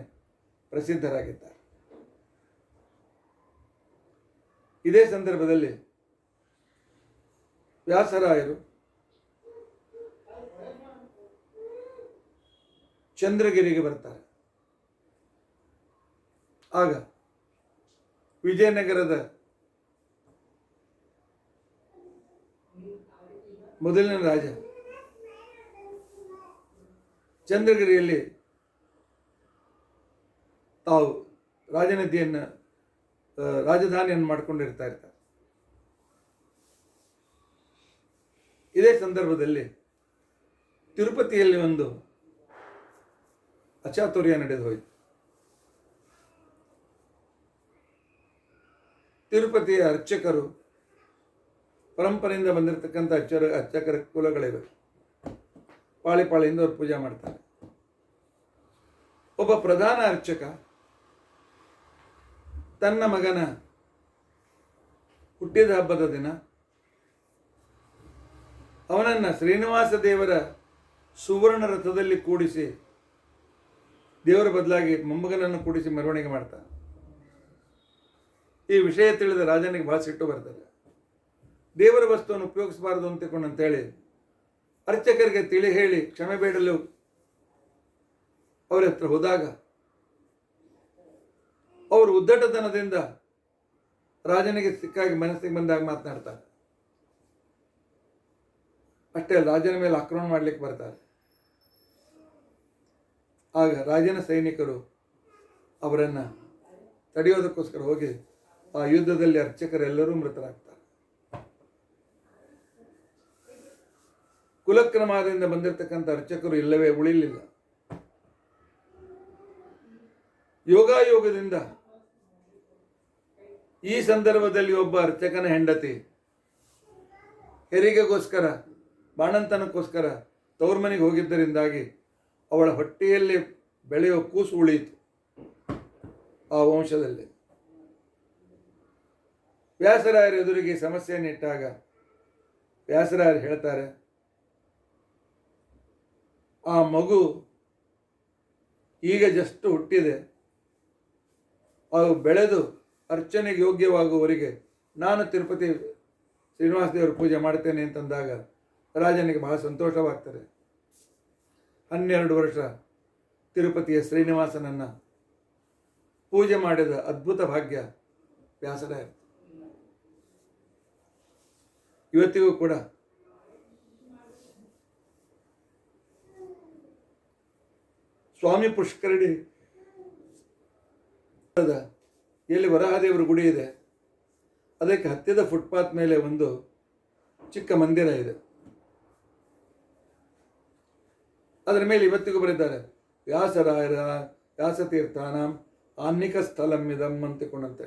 ಪ್ರಸಿದ್ಧರಾಗಿದ್ದಾರೆ. ಇದೇ ಸಂದರ್ಭದಲ್ಲಿ ವ್ಯಾಸರಾಯರು ಚಂದ್ರಗಿರಿಗೆ ಬರ್ತಾರೆ. ಆಗ ವಿಜಯನಗರದ ಮೊದಲನೇ ರಾಜ ಚಂದ್ರಗಿರಿಯಲ್ಲಿ ತಾವು ರಾಜಧಾನಿಯನ್ನು ಮಾಡಿಕೊಂಡಿರ್ತಾ ಇರ್ತಾರೆ. ಇದೇ ಸಂದರ್ಭದಲ್ಲಿ ತಿರುಪತಿಯಲ್ಲಿ ಒಂದು ಅಚಾತುರ್ಯ ನಡೆದು ಹೋಯಿತು. ತಿರುಪತಿಯ ಅರ್ಚಕರು ಪರಂಪರೆಯಿಂದ ಬಂದಿರತಕ್ಕಂಥ ಅರ್ಚಕರ ಕುಲಗಳಿವೆ. ಪಾಳಿಯಿಂದ ಅವರು ಪೂಜೆ ಮಾಡ್ತಾರೆ. ಒಬ್ಬ ಪ್ರಧಾನ ಅರ್ಚಕ ತನ್ನ ಮಗನ ಹುಟ್ಟಿದ ಹಬ್ಬದ ದಿನ ಅವನನ್ನು ಶ್ರೀನಿವಾಸ ದೇವರ ಸುವರ್ಣ ರಥದಲ್ಲಿ ಕೂಡಿಸಿ, ದೇವರ ಬದಲಾಗಿ ಮೊಮ್ಮಗನನ್ನು ಕೂಡಿಸಿ ಮೆರವಣಿಗೆ ಮಾಡ್ತಾನೆ. ಈ ವಿಷಯ ತಿಳಿದ ರಾಜನಿಗೆ ಬಹಳ ಸಿಟ್ಟು ಬರ್ತದೆ. ದೇವರ ವಸ್ತುವನ್ನು ಉಪಯೋಗಿಸಬಾರದು ಅಂತೇಳಿ ಅರ್ಚಕರಿಗೆ ತಿಳಿ ಹೇಳಿ ಕ್ಷಮೆ ಬೇಡಲು ಅವರ ಹತ್ರ ಹೋದಾಗ ಅವರು ಉದ್ದಟತನದಿಂದ ರಾಜನಿಗೆ ಸಿಕ್ಕಾಗಿ ಮನಸ್ಸಿಗೆ ಬಂದಾಗ ಮಾತನಾಡ್ತಾರೆ. ಅಷ್ಟೇ ರಾಜನ ಮೇಲೆ ಆಕ್ರಮಣ ಮಾಡಲಿಕ್ಕೆ ಬರ್ತಾರೆ. ಆಗ ರಾಜನ ಸೈನಿಕರು ಅವರನ್ನು ತಡೆಯೋದಕ್ಕೋಸ್ಕರ ಹೋಗಿ ಆ ಯುದ್ಧದಲ್ಲಿ ಅರ್ಚಕರೆಲ್ಲರೂ ಮೃತರಾಗ್ತಾರೆ. ಕುಲಕ್ರಮದಿಂದ ಬಂದಿರತಕ್ಕಂಥ ಅರ್ಚಕರು ಇಲ್ಲವೇ ಉಳಿಲಿಲ್ಲ. ಯೋಗಾಯೋಗದಿಂದ ಈ ಸಂದರ್ಭದಲ್ಲಿ ಒಬ್ಬ ಅರ್ಚಕನ ಹೆಂಡತಿ ಹೆರಿಗೆಗೋಸ್ಕರ ಬಾಣಂತನಕ್ಕೋಸ್ಕರ ತವ್ರ ಮನೆಗೆ ಹೋಗಿದ್ದರಿಂದಾಗಿ ಅವಳ ಹೊಟ್ಟೆಯಲ್ಲಿ ಬೆಳೆಯೋ ಕೂಸು ಉಳಿಯಿತು ಆ ವಂಶದಲ್ಲಿ. ವ್ಯಾಸರಾಯರ ಎದುರಿಗೆ ಸಮಸ್ಯೆಯನ್ನಿಟ್ಟಾಗ ವ್ಯಾಸರಾಯರು ಹೇಳ್ತಾರೆ, ಆ ಮಗು ಈಗ ಜಸ್ಟ್ ಹುಟ್ಟಿದೆ, ಅದು ಬೆಳೆದು ಅರ್ಚನೆಗೆ ಯೋಗ್ಯವಾಗುವವರೆಗೆ ನಾನು ತಿರುಪತಿ ಶ್ರೀನಿವಾಸ ದೇವರ ಪೂಜೆ ಮಾಡ್ತೇನೆ ಅಂತಂದಾಗ ರಾಜನಿಗೆ ಬಹಳ ಸಂತೋಷವಾಗ್ತದೆ. 12 ವರ್ಷ ತಿರುಪತಿಯ ಶ್ರೀನಿವಾಸನನ್ನು ಪೂಜೆ ಮಾಡಿದ ಅದ್ಭುತ ಭಾಗ್ಯ ವ್ಯಾಸರಾಯ. ಇವತ್ತಿಗೂ ಕೂಡ ಸ್ವಾಮಿ ಪುಷ್ಕರಣಿ ಎಲ್ಲಿ ವರಹದೇವರ ಗುಡಿ ಇದೆ, ಅದಕ್ಕೆ ಹತ್ತಿದ ಫುಟ್ಪಾತ್ ಮೇಲೆ ಒಂದು ಚಿಕ್ಕ ಮಂದಿರ ಇದೆ. ಅದರ ಮೇಲೆ ಇವತ್ತಿಗೂ ಬರೆದಿದ್ದಾರೆ, ವ್ಯಾಸರಾಯರ ವ್ಯಾಸತೀರ್ಥಾನಾಂ ಆನ್ನಿಕ ಸ್ಥಳಮಿದಂ ಅಂತಿಕೊಂಡಂತೆ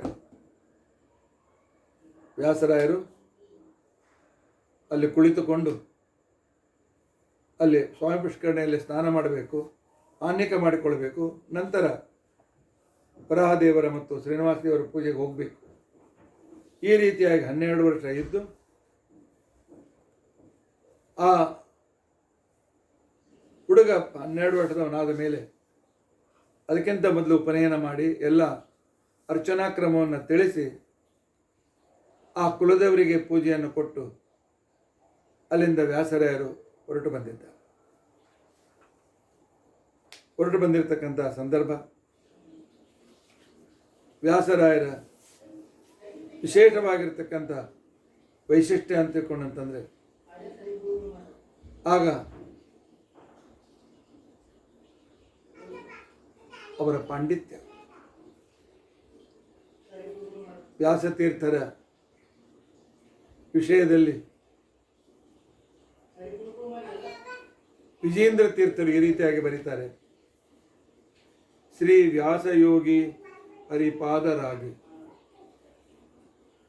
ವ್ಯಾಸರಾಯರು ಅಲ್ಲಿ ಕುಳಿತುಕೊಂಡು ಅಲ್ಲಿ ಸ್ವಾಮಿ ಪುಷ್ಕರಣಿಯಲ್ಲಿ ಸ್ನಾನ ಮಾಡಬೇಕು, ಆನ್ನಿಕ ಮಾಡಿಕೊಳ್ಬೇಕು. ನಂತರ ವರಾಹದೇವರ ಮತ್ತು ಶ್ರೀನಿವಾಸ ದೇವರ ಪೂಜೆಗೆ ಹೋಗಬೇಕು. ಈ ರೀತಿಯಾಗಿ 12 ವರ್ಷ ಇದ್ದು ಆ ಹುಡುಗ 12 ವರ್ಷದವನಾದ ಮೇಲೆ ಅದಕ್ಕಿಂತ ಮೊದಲು ಉಪನಯನ ಮಾಡಿ ಎಲ್ಲ ಅರ್ಚನಾ ಕ್ರಮವನ್ನು ತಿಳಿಸಿ ಆ ಕುಲದೇವರಿಗೆ ಪೂಜೆಯನ್ನು ಕೊಟ್ಟು ಅಲ್ಲಿಂದ ವ್ಯಾಸರಾಯರು ಹೊರಟು ಬಂದಿರತಕ್ಕಂಥ ಸಂದರ್ಭ ವ್ಯಾಸರಾಯರ ವಿಶೇಷವಾಗಿರ್ತಕ್ಕಂಥ ವೈಶಿಷ್ಟ್ಯ ಅಂತ ತಿಳ್ಕೊಂಡಂತಂದರೆ ಆಗ ಅವರ ಪಾಂಡಿತ್ಯ, ವ್ಯಾಸತೀರ್ಥರ ವಿಷಯದಲ್ಲಿ ವಿಜೇಂದ್ರ ತೀರ್ಥರು ಈ ರೀತಿಯಾಗಿ ಬರೀತಾರೆ: ಶ್ರೀ ವ್ಯಾಸಯೋಗಿ ಹರಿಪಾದರಾಗಿ.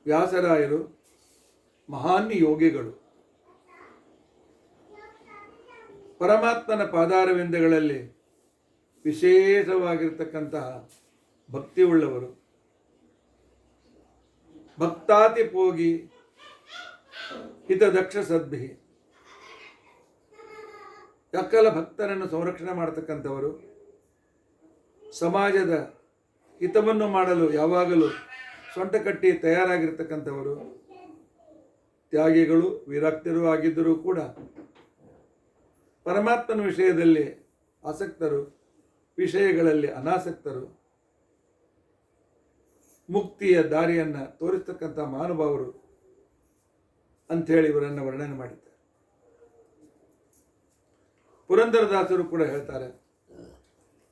ವ್ಯಾಸರಾಯರು ಮಹಾನ್ ಯೋಗಿಗಳು. ಪರಮಾತ್ಮನ ಪಾದಾರವಿಂದಗಳಲ್ಲಿ ವಿಶೇಷವಾಗಿರ್ತಕ್ಕಂತಹ ಭಕ್ತಿಯುಳ್ಳವರು. ಭಕ್ತಾತಿಪೋಗಿ ಹಿತದಕ್ಷ ಸದ್ಭಿ. ಸಕಲ ಭಕ್ತರನ್ನು ಸಂರಕ್ಷಣೆ ಮಾಡತಕ್ಕಂಥವರು, ಸಮಾಜದ ಹಿತವನ್ನು ಮಾಡಲು ಯಾವಾಗಲೂ ಸೊಂಟ ಕಟ್ಟಿ ತಯಾರಾಗಿರ್ತಕ್ಕಂಥವರು, ತ್ಯಾಗಿಗಳು, ವಿರಕ್ತರು ಆಗಿದ್ದರೂ ಕೂಡ ಪರಮಾತ್ಮನ ವಿಷಯದಲ್ಲಿ ಆಸಕ್ತರು, ವಿಷಯಗಳಲ್ಲಿ ಅನಾಸಕ್ತರು, ಮುಕ್ತಿಯ ದಾರಿಯನ್ನು ತೋರಿಸ್ತಕ್ಕಂಥ ಮಹಾನುಭಾವರು ಅಂಥೇಳಿ ಇವರನ್ನು ವರ್ಣನೆ ಮಾಡಿದ್ದಾರೆ. ಪುರಂದರದಾಸರು ಕೂಡ ಹೇಳ್ತಾರೆ: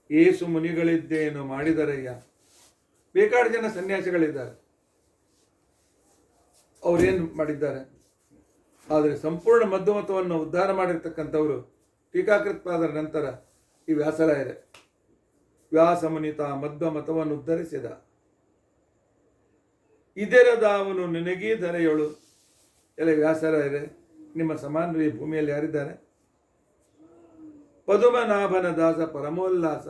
ಏಸು ಮುನಿಗಳಿದ್ದೇನು ಮಾಡಿದರಯ್ಯ. ಬೇಕಾದ ಜನ ಸನ್ಯಾಸಿಗಳಿದ್ದಾರೆ, ಅವರೇನು ಮಾಡಿದ್ದಾರೆ. ಆದರೆ ಸಂಪೂರ್ಣ ಮಧ್ವಮತವನ್ನು ಉದ್ಧಾರ ಮಾಡಿರ್ತಕ್ಕಂಥವರು ಟೀಕಾಕೃತ್ಪಾದರ ನಂತರ ಈ ವ್ಯಾಸರಾಯರೇ. ವ್ಯಾಸಮುನಿತ ಮಧ್ವಮತವನ್ನು ಉದ್ಧರಿಸಿದ ಇದರದಾವನು ನಿನಗೀ ಧರೆಯೊಳು. ಎಲ್ಲ ವ್ಯಾಸರಾಯರೇ, ನಿಮ್ಮ ಸಮಾನರು ಈ ಭೂಮಿಯಲ್ಲಿ ಯಾರಿದ್ದಾರೆ? ಪದುಮನಾಭನ ದಾಸ ಪರಮೋಲ್ಲಾಸ.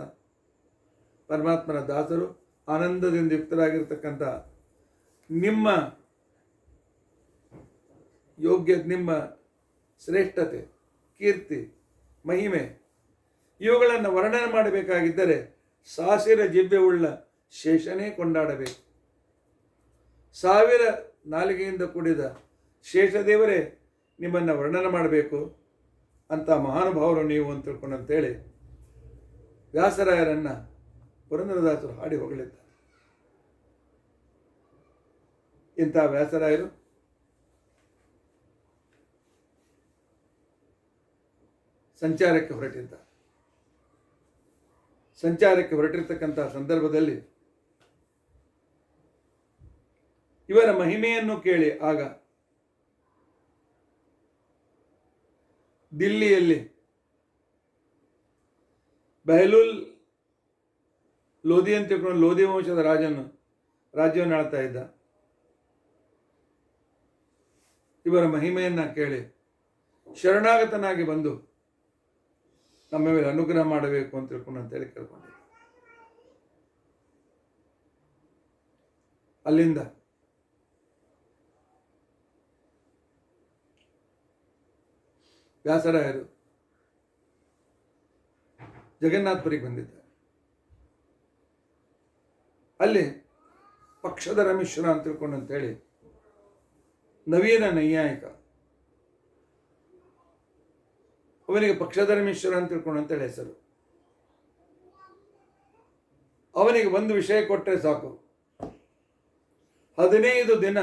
ಪರಮಾತ್ಮನ ದಾಸರು ಆನಂದದಿಂದ ಯುಕ್ತರಾಗಿರ್ತಕ್ಕಂಥ ನಿಮ್ಮ ಯೋಗ್ಯ, ನಿಮ್ಮ ಶ್ರೇಷ್ಠತೆ, ಕೀರ್ತಿ, ಮಹಿಮೆ ಇವುಗಳನ್ನು ವರ್ಣನೆ ಮಾಡಬೇಕಾಗಿದ್ದರೆ ಸಾಸಿರ ಜಿವ್ಯವುಳ್ಳ ಶೇಷನೇ ಕೊಂಡಾಡಬೇಕು. 1000 ನಾಲಿಗೆಯಿಂದ ಕೂಡಿದ ಶೇಷದೇವರೇ ನಿಮ್ಮನ್ನು ವರ್ಣನೆ ಮಾಡಬೇಕು ಅಂತ ಮಹಾನುಭಾವರು ನೀವು ಅಂತ ತಿಳ್ಕೊಂಡಂತೇಳಿ ವ್ಯಾಸರಾಯರನ್ನು ಪುರಂದರದಾಸರು ಹಾಡಿ ಹೊಗಳಿದ್ದಾರೆ. ಇಂಥ ವ್ಯಾಸರಾಯರು ಸಂಚಾರಕ್ಕೆ ಹೊರಟಿರ್ತಕ್ಕಂಥ ಸಂದರ್ಭದಲ್ಲಿ ಇವರ ಮಹಿಮೆಯನ್ನು ಕೇಳಿ ಆಗ ದಿಲ್ಲಿಯಲ್ಲಿ ಬೆಹಲೂಲ್ ಲೋಧಿ ಅಂತ ತಿಳ್ಕೊಂಡು ಲೋಧಿ ವಂಶದ ರಾಜ್ಯವನ್ನು ಆಳ್ತಾ ಇದ್ದ. ಇವರ ಮಹಿಮೆಯನ್ನು ಕೇಳಿ ಶರಣಾಗತನಾಗಿ ಬಂದು ನಮ್ಮ ಮೇಲೆ ಅನುಗ್ರಹ ಮಾಡಬೇಕು ಅಂತ ತಿಳ್ಕೊಂಡು ಅಂತೇಳಿ ಕೇಳ್ಕೊಂಡಿದ್ದ. ಅಲ್ಲಿಂದ ವ್ಯಾಸರಾಯರು ಜಗನ್ನಾಥಪುರಿಗೆ ಬಂದಿದ್ದಾರೆ. ಅಲ್ಲಿ ಪಕ್ಷಧರ ಮಿಶ್ರ ಅಂತ ತಿಳ್ಕೊಂಡು ಅಂತೇಳಿ ನವೀನ ನೈಯಾಯಿಕ, ಅವನಿಗೆ ಪಕ್ಷಧರ ಮಿಶ್ರ ಅಂತ ತಿಳ್ಕೊಂಡು ಅಂತೇಳಿ ಹೆಸರು. ಅವನಿಗೆ ಒಂದು ವಿಷಯ ಕೊಟ್ಟರೆ ಸಾಕು, 15 ದಿನ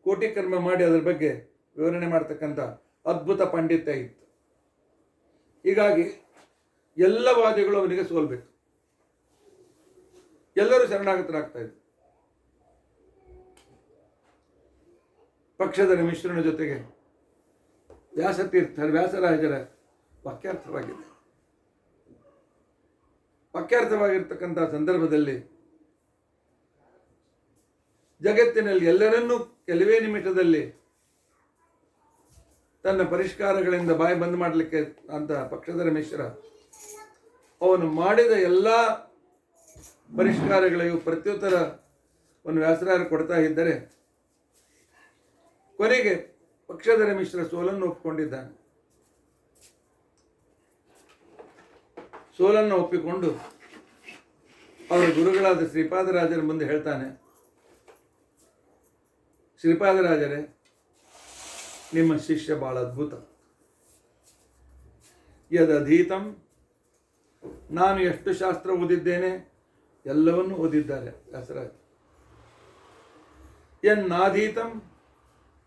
ಕೋಟಿ ಕರ್ಮ ಮಾಡಿ ಅದರ ಬಗ್ಗೆ ವಿವರಣೆ ಮಾಡ್ತಕ್ಕಂಥ ಅದ್ಭುತ ಪಾಂಡಿತ್ಯ ಇತ್ತು. ಹೀಗಾಗಿ ಎಲ್ಲ ವಾದಿಗಳು ಅವನಿಗೆ ಸೋಲ್ಬೇಕು. ಎಲ್ಲರೂ ಶರಣಾಗತರಾಗ್ತಾ ಇದ್ರು. ಪಕ್ಷಧರ ಮಿಶ್ರನ ಜೊತೆಗೆ ವ್ಯಾಸರಾಜರ ವಾಕ್ಯಾರ್ಥವಾಗಿರ್ತಕ್ಕಂಥ ಸಂದರ್ಭದಲ್ಲಿ ಜಗತ್ತಿನಲ್ಲಿ ಎಲ್ಲರನ್ನೂ ಕೆಲವೇ ನಿಮಿಷದಲ್ಲಿ ತನ್ನ ಪರಿಷ್ಕಾರಗಳಿಂದ ಬಾಯಿ ಬಂದ್ ಮಾಡಲಿಕ್ಕೆ ಅಂತ ಪಕ್ಷಧರ ಮಿಶ್ರ ಅವನು ಮಾಡಿದ ಎಲ್ಲ ಪರಿಷ್ಕಾರಗಳಿಗೂ ಪ್ರತ್ಯುತ್ತರವನ್ನು ವ್ಯಾಸರಾಯರು ಕೊಡ್ತಾ ಇದ್ದರೆ ಕೊನೆಗೆ ಪಕ್ಷಧರ ಮಿಶ್ರ ಸೋಲನ್ನು ಒಪ್ಪಿಕೊಂಡಿದ್ದಾನೆ. ಸೋಲನ್ನು ಒಪ್ಪಿಕೊಂಡು ಅವರ ಗುರುಗಳಾದ ಶ್ರೀಪಾದರಾಜರ ಮುಂದೆ ಹೇಳ್ತಾನೆ, ಶ್ರೀಪಾದರಾಜರೇ, ನಿಮ್ಮ ಶಿಷ್ಯ ಬಹಳ ಅದ್ಭುತ. ಯದಧೀತಂ, ನಾನು ಎಷ್ಟು ಶಾಸ್ತ್ರ ಓದಿದ್ದೇನೆ ಎಲ್ಲವನ್ನೂ ಓದಿದ್ದಾರೆ ವ್ಯಾಸರಾಜ. ಎನ್ನಾಧೀತಂ,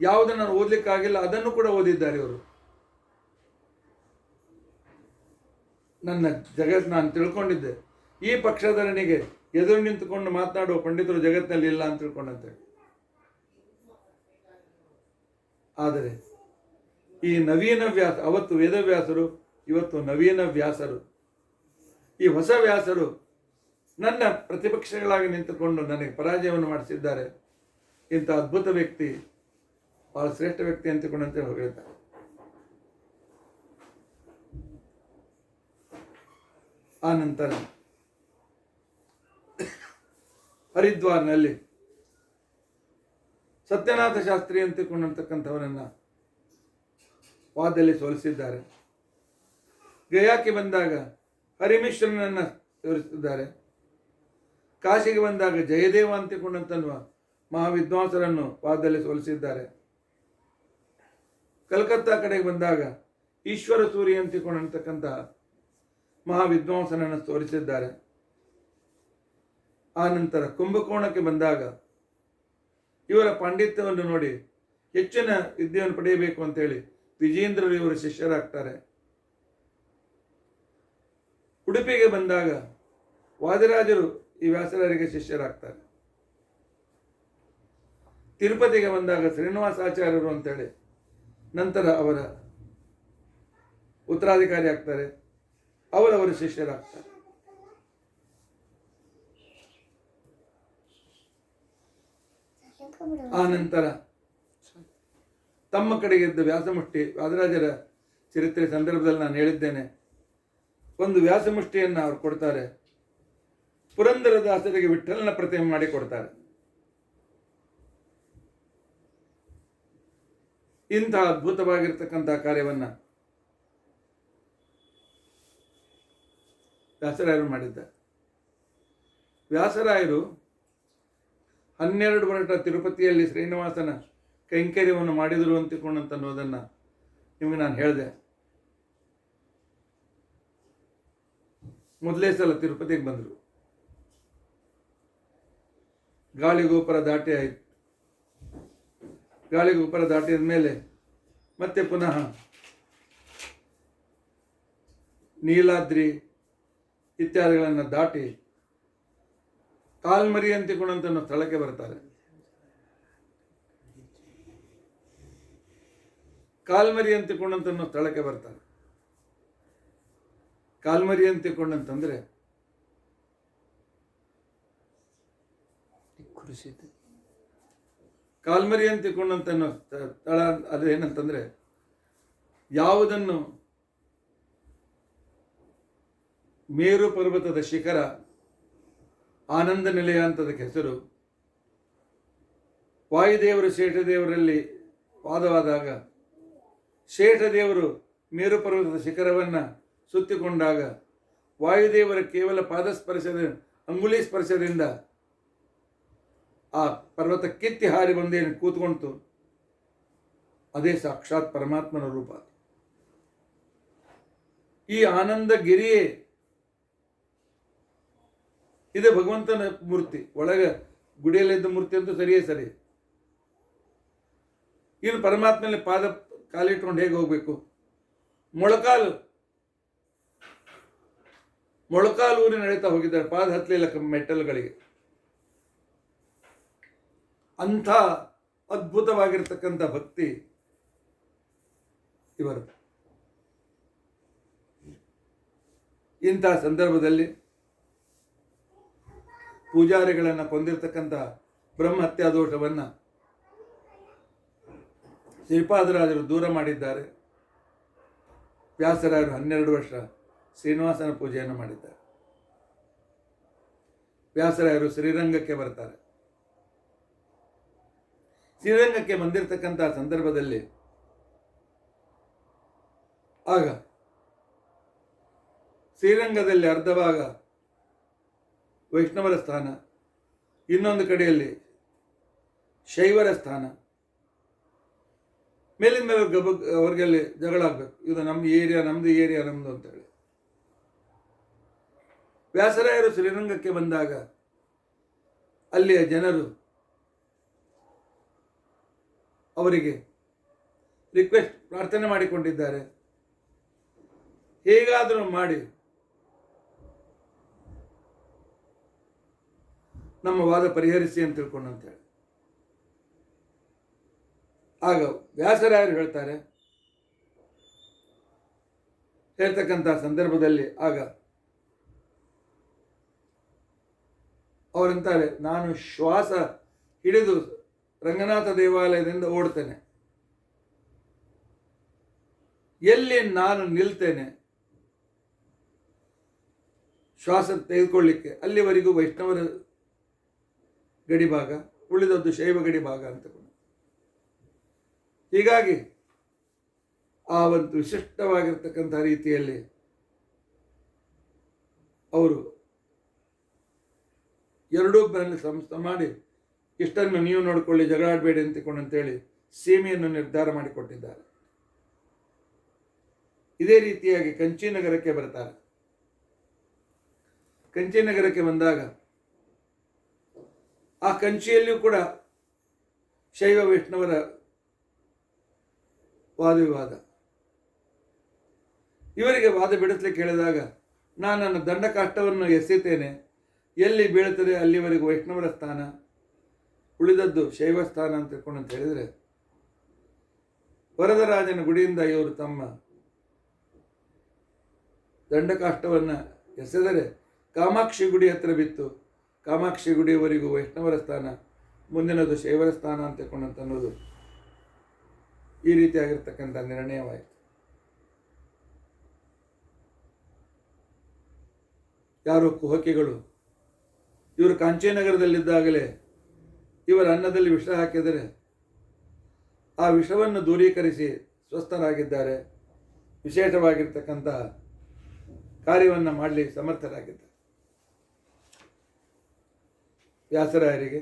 ಯಾವುದನ್ನು ನಾನು ಓದಲಿಕ್ಕಾಗಿಲ್ಲ ಅದನ್ನು ಕೂಡ ಓದಿದ್ದಾರೆ ಇವರು. ನಾನು ತಿಳ್ಕೊಂಡಿದ್ದೆ ಈ ಪಕ್ಷಧರನಿಗೆ ಎದುರು ನಿಂತುಕೊಂಡು ಮಾತನಾಡುವ ಪಂಡಿತರು ಜಗತ್ತಿನಲ್ಲಿ ಇಲ್ಲ ಅಂತ ತಿಳ್ಕೊಂಡಂತೆ. ಆದರೆ ಈ ನವೀನ ವ್ಯಾಸ, ಅವತ್ತು ವೇದವ್ಯಾಸರು, ಇವತ್ತು ನವೀನ ವ್ಯಾಸರು, ಈ ಹೊಸ ವ್ಯಾಸರು ನನ್ನ ಪ್ರತಿಪಕ್ಷಗಳಾಗಿ ನಿಂತುಕೊಂಡು ನನಗೆ ಪರಾಜಯವನ್ನು ಮಾಡಿಸಿದ್ದಾರೆ. ಇಂಥ ಅದ್ಭುತ ವ್ಯಕ್ತಿ, ಬಹಳ ಶ್ರೇಷ್ಠ ವ್ಯಕ್ತಿ ಅಂತಕೊಂಡಂತೆ ಹೇಳ್ತಾರೆ. ಆ ನಂತರ ಹರಿದ್ವಾರ್ನಲ್ಲಿ ಸತ್ಯನಾಥ ಶಾಸ್ತ್ರಿ ಅಂತಿಕೊಂಡಂತಕ್ಕಂಥವರನ್ನ ವಾದದಲ್ಲಿ ಸೋಲಿಸಿದ್ದಾರೆ. ಗಯಾಕ್ಕೆ ಬಂದಾಗ ಹರಿಮಿಶ್ರನನ್ನ ತೋರಿಸಿದ್ದಾರೆ. ಕಾಶಿಗೆ ಬಂದಾಗ ಜಯದೇವ ಅಂತಿಕೊಂಡಂತನ್ನುವ ಮಹಾವಿದ್ವಾಂಸರನ್ನು ವಾದದಲ್ಲಿ ಸೋಲಿಸಿದ್ದಾರೆ. ಕಲ್ಕತ್ತಾ ಕಡೆಗೆ ಬಂದಾಗ ಈಶ್ವರ ಸೂರಿ ಅಂತಿಕೊಂಡಂತಕ್ಕಂಥ ಮಹಾವಿದ್ವಾಂಸನನ್ನು ತೋರಿಸಿದ್ದಾರೆ. ಆ ನಂತರ ಕುಂಭಕೋಣಕ್ಕೆ ಬಂದಾಗ ಇವರ ಪಾಂಡಿತ್ಯವನ್ನು ನೋಡಿ ಹೆಚ್ಚಿನ ವಿದ್ಯೆಯನ್ನು ಪಡೆಯಬೇಕು ಅಂತೇಳಿ ವಿಜೇಂದ್ರರು ಇವರ ಶಿಷ್ಯರಾಗ್ತಾರೆ. ಉಡುಪಿಗೆ ಬಂದಾಗ ವಾದಿರಾಜರು ಈ ವ್ಯಾಸರಾಯರಿಗೆ ಶಿಷ್ಯರಾಗ್ತಾರೆ. ತಿರುಪತಿಗೆ ಬಂದಾಗ ಶ್ರೀನಿವಾಸಾಚಾರ್ಯರು ಅಂತೇಳಿ ನಂತರ ಅವರ ಉತ್ತರಾಧಿಕಾರಿ ಆಗ್ತಾರೆ, ಅವರವರ ಶಿಷ್ಯರಾಗ್ತಾರೆ. ಆ ನಂತರ ತಮ್ಮ ಕಡೆಗೆ ಇದ್ದ ವ್ಯಾಸಮುಷ್ಟಿ, ವಾದರಾಜರ ಚರಿತ್ರೆ ಸಂದರ್ಭದಲ್ಲಿ ನಾನು ಹೇಳಿದ್ದೇನೆ, ಒಂದು ವ್ಯಾಸಮುಷ್ಟಿಯನ್ನು ಅವ್ರು ಕೊಡ್ತಾರೆ. ಪುರಂದರದಾಸರಿಗೆ ವಿಠ್ಠಲನ ಪ್ರತಿಮೆ ಮಾಡಿ ಕೊಡ್ತಾರೆ. ಇಂತಹ ಅದ್ಭುತವಾಗಿರ್ತಕ್ಕಂತಹ ಕಾರ್ಯವನ್ನ ವ್ಯಾಸರಾಯರು ಮಾಡಿದ್ದಾರೆ. ವ್ಯಾಸರಾಯರು 12 ವರ್ಷ ತಿರುಪತಿಯಲ್ಲಿ ಶ್ರೀನಿವಾಸನ ಕೈಂಕರ್ಯವನ್ನು ಮಾಡಿದರು ಅಂತಿಕೊಂಡಂತ ಅನ್ನೋದನ್ನು ನಿಮಗೆ ನಾನು ಹೇಳಿದೆ. ಮೊದಲೇ ಸಲ ತಿರುಪತಿಗೆ ಬಂದರು. ಗಾಳಿಗೋಪುರ ದಾಟಿ ಆಯಿತು. ಗಾಳಿಗೋಪುರ ದಾಟಿದ ಮೇಲೆ ಮತ್ತೆ ಪುನಃ ನೀಲಾದ್ರಿ ಇತ್ಯಾದಿಗಳನ್ನು ದಾಟಿ ಕಾಲ್ಮರಿ ಅಂತಿಕೊಂಡಂತ ಸ್ಥಳಕ್ಕೆ ಬರ್ತಾರೆ. ಕಾಲ್ಮರಿ ಅಂತಿಕೊಂಡಂತ ಸ್ಥಳಕ್ಕೆ ಬರ್ತಾರೆ. ಕಾಲ್ಮರಿ ಅಂತಿಕೊಂಡಂತಂದ್ರೆ ಕಾಲ್ಮರಿ ಅಂತಿಕೊಂಡಂತ ಸ್ಥಳ ಅದು ಏನಂತಂದ್ರೆ, ಯಾವುದನ್ನು ಮೇರು ಪರ್ವತದ ಶಿಖರ ಆನಂದ ನಿಲಯ ಅಂತದಕ್ಕೆ ಹೆಸರು. ವಾಯುದೇವರು ಶೇಷದೇವರಲ್ಲಿ ವಾದವಾದಾಗ ಶೇಷದೇವರು ಮೇರು ಪರ್ವತದ ಶಿಖರವನ್ನು ಸುತ್ತಿಕೊಂಡಾಗ ವಾಯುದೇವರ ಕೇವಲ ಪಾದಸ್ಪರ್ಶದ ಅಂಗುಲಿ ಸ್ಪರ್ಶದಿಂದ ಆ ಪರ್ವತ ಕಿತ್ತಿ ಹಾರಿ ಬಂದೇನು ಕೂತ್ಕೊಂತು. ಅದೇ ಸಾಕ್ಷಾತ್ ಪರಮಾತ್ಮನ ರೂಪ. ಈ ಆನಂದ ಗಿರಿಯೇ ಇದು ಭಗವಂತನ ಮೂರ್ತಿ. ಒಳಗೆ ಗುಡಿಯಲ್ಲಿದ್ದ ಮೂರ್ತಿ ಅಂತೂ ಸರಿಯೇ ಸರಿ. ಇನ್ನು ಪರಮಾತ್ಮನಲ್ಲಿ ಪಾದ ಕಾಲಿಟ್ಕೊಂಡು ಹೇಗೆ ಹೋಗ್ಬೇಕು? ಮೊಳಕಾಲು ಊರಿ ನಡೀತಾ ಹೋಗಿದ್ದಾರೆ, ಪಾದ ಹತ್ತಲಿಲ್ಲ ಮೆಟ್ಟಲುಗಳಿಗೆ. ಅಂಥ ಅದ್ಭುತವಾಗಿರ್ತಕ್ಕಂಥ ಭಕ್ತಿ ಇವರು. ಇಂತಹ ಸಂದರ್ಭದಲ್ಲಿ ಪೂಜಾರಿಗಳನ್ನು ಕೊಂದಿರ್ತಕ್ಕಂಥ ಬ್ರಹ್ಮಹತ್ಯಾ ದೋಷವನ್ನು ಶ್ರೀಪಾದರಾಜರು ದೂರ ಮಾಡಿದ್ದಾರೆ. ವ್ಯಾಸರಾಯರು 12 ವರ್ಷ ಶ್ರೀನಿವಾಸನ ಪೂಜೆಯನ್ನು ಮಾಡಿದ್ದಾರೆ. ವ್ಯಾಸರಾಯರು ಶ್ರೀರಂಗಕ್ಕೆ ಬರ್ತಾರೆ. ಶ್ರೀರಂಗಕ್ಕೆ ಬಂದಿರತಕ್ಕಂತಹ ಸಂದರ್ಭದಲ್ಲಿ ಆಗ ಶ್ರೀರಂಗದಲ್ಲಿ ಅರ್ಧ ಭಾಗ ವೈಷ್ಣವರ ಸ್ಥಾನ, ಇನ್ನೊಂದು ಕಡೆಯಲ್ಲಿ ಶೈವರ ಸ್ಥಾನ. ಮೇಲಿನ ಮೇಲೆ ಅವ್ರಿಗೆಲ್ಲಿ ಜಗಳ ಆಗಬೇಕು, ಇದು ನಮ್ಮ ಏರಿಯಾ, ನಮ್ಮದು ಏರಿಯಾ ನಮ್ಮದು ಅಂತೇಳಿ. ವ್ಯಾಸರಾಯರು ಶ್ರೀರಂಗಕ್ಕೆ ಬಂದಾಗ ಅಲ್ಲಿಯ ಜನರು ಅವರಿಗೆ ರಿಕ್ವೆಸ್ಟ್, ಪ್ರಾರ್ಥನೆ ಮಾಡಿಕೊಂಡಿದ್ದಾರೆ, ಹೇಗಾದರೂ ಮಾಡಿ ನಮ್ಮ ವಾದ ಪರಿಹರಿಸಿ ಅಂತ ತಿಳ್ಕೊಂಡು ಅಂತೇಳಿ. ಆಗ ವ್ಯಾಸರಾಯರು ಹೇಳ್ತಕ್ಕಂಥ ಸಂದರ್ಭದಲ್ಲಿ ಆಗ ಅವರಂತಾರೆ, ನಾನು ಶ್ವಾಸ ಹಿಡಿದು ರಂಗನಾಥ ದೇವಾಲಯದಿಂದ ಓಡ್ತೇನೆ, ಎಲ್ಲಿ ನಾನು ನಿಲ್ತೇನೆ ಶ್ವಾಸ ತೆಗೆದುಕೊಳ್ಳಿಕ್ಕೆ ಅಲ್ಲಿವರೆಗೂ ವೈಷ್ಣವರ ಗಡಿಭಾಗ, ಉಳಿದದ್ದು ಶೈವ ಗಡಿಭಾಗ ಅಂತ. ಹೀಗಾಗಿ ಆ ಒಂದು ವಿಶಿಷ್ಟವಾಗಿರ್ತಕ್ಕಂಥ ರೀತಿಯಲ್ಲಿ ಅವರು ಎರಡೂ ಸಂಸ್ಥೆ ಮಾಡಿ, ಇಷ್ಟನ್ನು ನೀವು ನೋಡಿಕೊಳ್ಳಿ, ಜಗಳಾಡಬೇಡಿ ಅಂತೇಳಿ ಸೀಮೆಯನ್ನು ನಿರ್ಧಾರ ಮಾಡಿಕೊಟ್ಟಿದ್ದಾರೆ. ಇದೇ ರೀತಿಯಾಗಿ ಕಂಚಿನಗರಕ್ಕೆ ಬರ್ತಾರೆ. ಕಂಚಿನಗರಕ್ಕೆ ಬಂದಾಗ ಆ ಕಂಚಿಯಲ್ಲಿಯೂ ಕೂಡ ಶೈವ ವೈಷ್ಣವರ ವಾದವಿವಾದ. ಇವರಿಗೆ ವಾದ ಬಿಡಿಸ್ಲಿಕ್ಕೆ ಹೇಳಿದಾಗ, ನಾನು ನನ್ನ ದಂಡಕಾಷ್ಟವನ್ನು ಎಸೆತೇನೆ, ಎಲ್ಲಿ ಬೀಳ್ತದೆ ಅಲ್ಲಿವರೆಗೂ ವೈಷ್ಣವರ ಸ್ಥಾನ, ಉಳಿದದ್ದು ಶೈವ ಸ್ಥಾನ ಅಂತ ತಿಳ್ಕೊಂಡು ಅಂತ ಹೇಳಿದರೆ, ವರದರಾಜನ ಗುಡಿಯಿಂದ ಇವರು ತಮ್ಮ ದಂಡಕಾಷ್ಟವನ್ನು ಎಸೆದರೆ ಕಾಮಾಕ್ಷಿ ಗುಡಿ ಹತ್ತಿರ ಬಿತ್ತು. ಕಾಮಾಕ್ಷಿ ಗುಡಿಯವರೆಗೂ ವೈಷ್ಣವರ ಸ್ಥಾನ, ಮುಂದಿನದು ಶೈವರ ಸ್ಥಾನ ಅಂತ ತಿಳ್ಕೊಂಡಂತ ಅನ್ನೋದು ಈ ರೀತಿಯಾಗಿರ್ತಕ್ಕಂಥ ನಿರ್ಣಯವಾಯಿತು. ಯಾರೋ ಕುಹಕಿಗಳು ಇವರು ಕಾಂಚೀನಗರದಲ್ಲಿದ್ದಾಗಲೇ ಇವರ ಅನ್ನದಲ್ಲಿ ವಿಷ ಹಾಕಿದರೆ ಆ ವಿಷವನ್ನು ದೂರೀಕರಿಸಿ ಸ್ವಸ್ಥರಾಗಿದ್ದಾರೆ, ವಿಶೇಷವಾಗಿರ್ತಕ್ಕಂಥ ಕಾರ್ಯವನ್ನು ಮಾಡಲಿ ಸಮರ್ಥರಾಗಿದ್ದಾರೆ. ವ್ಯಾಸರಾಯರಿಗೆ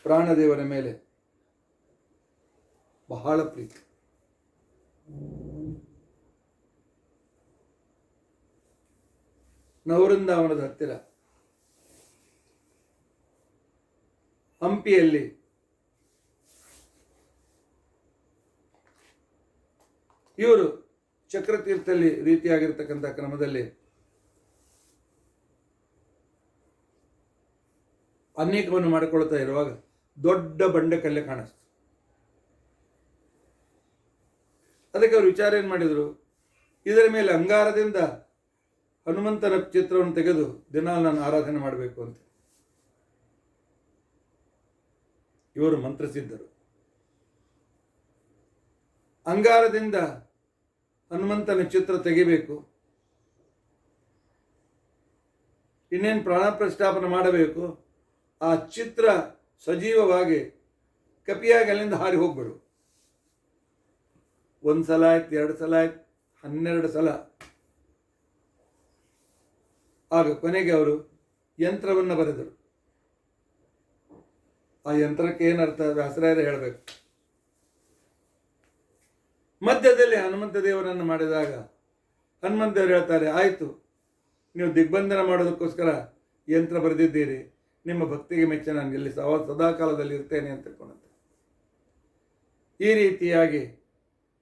ಪ್ರಾಣದೇವರ ಮೇಲೆ ಬಹಳ ಪ್ರೀತಿ. ನವೃಂದಾವನದ ಹತ್ತಿರ ಹಂಪಿಯಲ್ಲಿ ಇವರು ಚಕ್ರತೀರ್ಥಲ್ಲಿ ರೀತಿಯಾಗಿರ್ತಕ್ಕಂಥ ಕ್ರಮದಲ್ಲಿ ಅನೇಕವನ್ನು ಮಾಡಿಕೊಳ್ತಾ ಇರುವಾಗ ದೊಡ್ಡ ಬಂಡೆಕಲ್ಲೆ ಕಾಣಿಸ್ತು. ಅದಕ್ಕೆ ಅವರು ವಿಚಾರ ಏನು ಮಾಡಿದರು, ಇದರ ಮೇಲೆ ಅಂಗಾರದಿಂದ ಹನುಮಂತನ ಚಿತ್ರವನ್ನು ತೆಗೆದು ದಿನಾಲು ನಾನು ಆರಾಧನೆ ಮಾಡಬೇಕು ಅಂತ. ಇವರು ಮಂತ್ರಸಿದ್ದರು. ಅಂಗಾರದಿಂದ ಹನುಮಂತನ ಚಿತ್ರ ತೆಗಿಬೇಕು, ಇನ್ನೇನು ಪ್ರಾಣ ಪ್ರತಿಷ್ಠಾಪನೆ ಮಾಡಬೇಕು, ಆ ಚಿತ್ರ ಸಜೀವವಾಗಿ ಕಪಿಯಾಗಿ ಅಲ್ಲಿಂದ ಹಾರಿ ಹೋಗ್ಬಿಡು. 1 ಸಲ ಆಯ್ತು, 2 ಸಲ ಆಯ್ತು, 12 ಸಲ. ಆಗ ಕೊನೆಗೆ ಅವರು ಯಂತ್ರವನ್ನು ಬರೆದರು. ಆ ಯಂತ್ರಕ್ಕೆ ಏನರ್ಥ ವ್ಯಾಸರಾಯರೇ ಹೇಳಬೇಕು. ಮಧ್ಯದಲ್ಲಿ ಹನುಮಂತ ದೇವರನ್ನು ಮಾಡಿದಾಗ ಹನುಮಂತ ದೇವರು ಹೇಳ್ತಾರೆ, ಆಯಿತು, ನೀವು ದಿಗ್ಬಂಧನ ಮಾಡೋದಕ್ಕೋಸ್ಕರ ಯಂತ್ರ ಬರೆದಿದ್ದೀರಿ, ನಿಮ್ಮ ಭಕ್ತಿಗೆ ಮೆಚ್ಚ ನಾನು ಇಲ್ಲಿ ಸದಾಕಾಲದಲ್ಲಿ ಇರ್ತೇನೆ ಅಂತ ತಿಳ್ಕೊಂಡಂತೆ. ಈ ರೀತಿಯಾಗಿ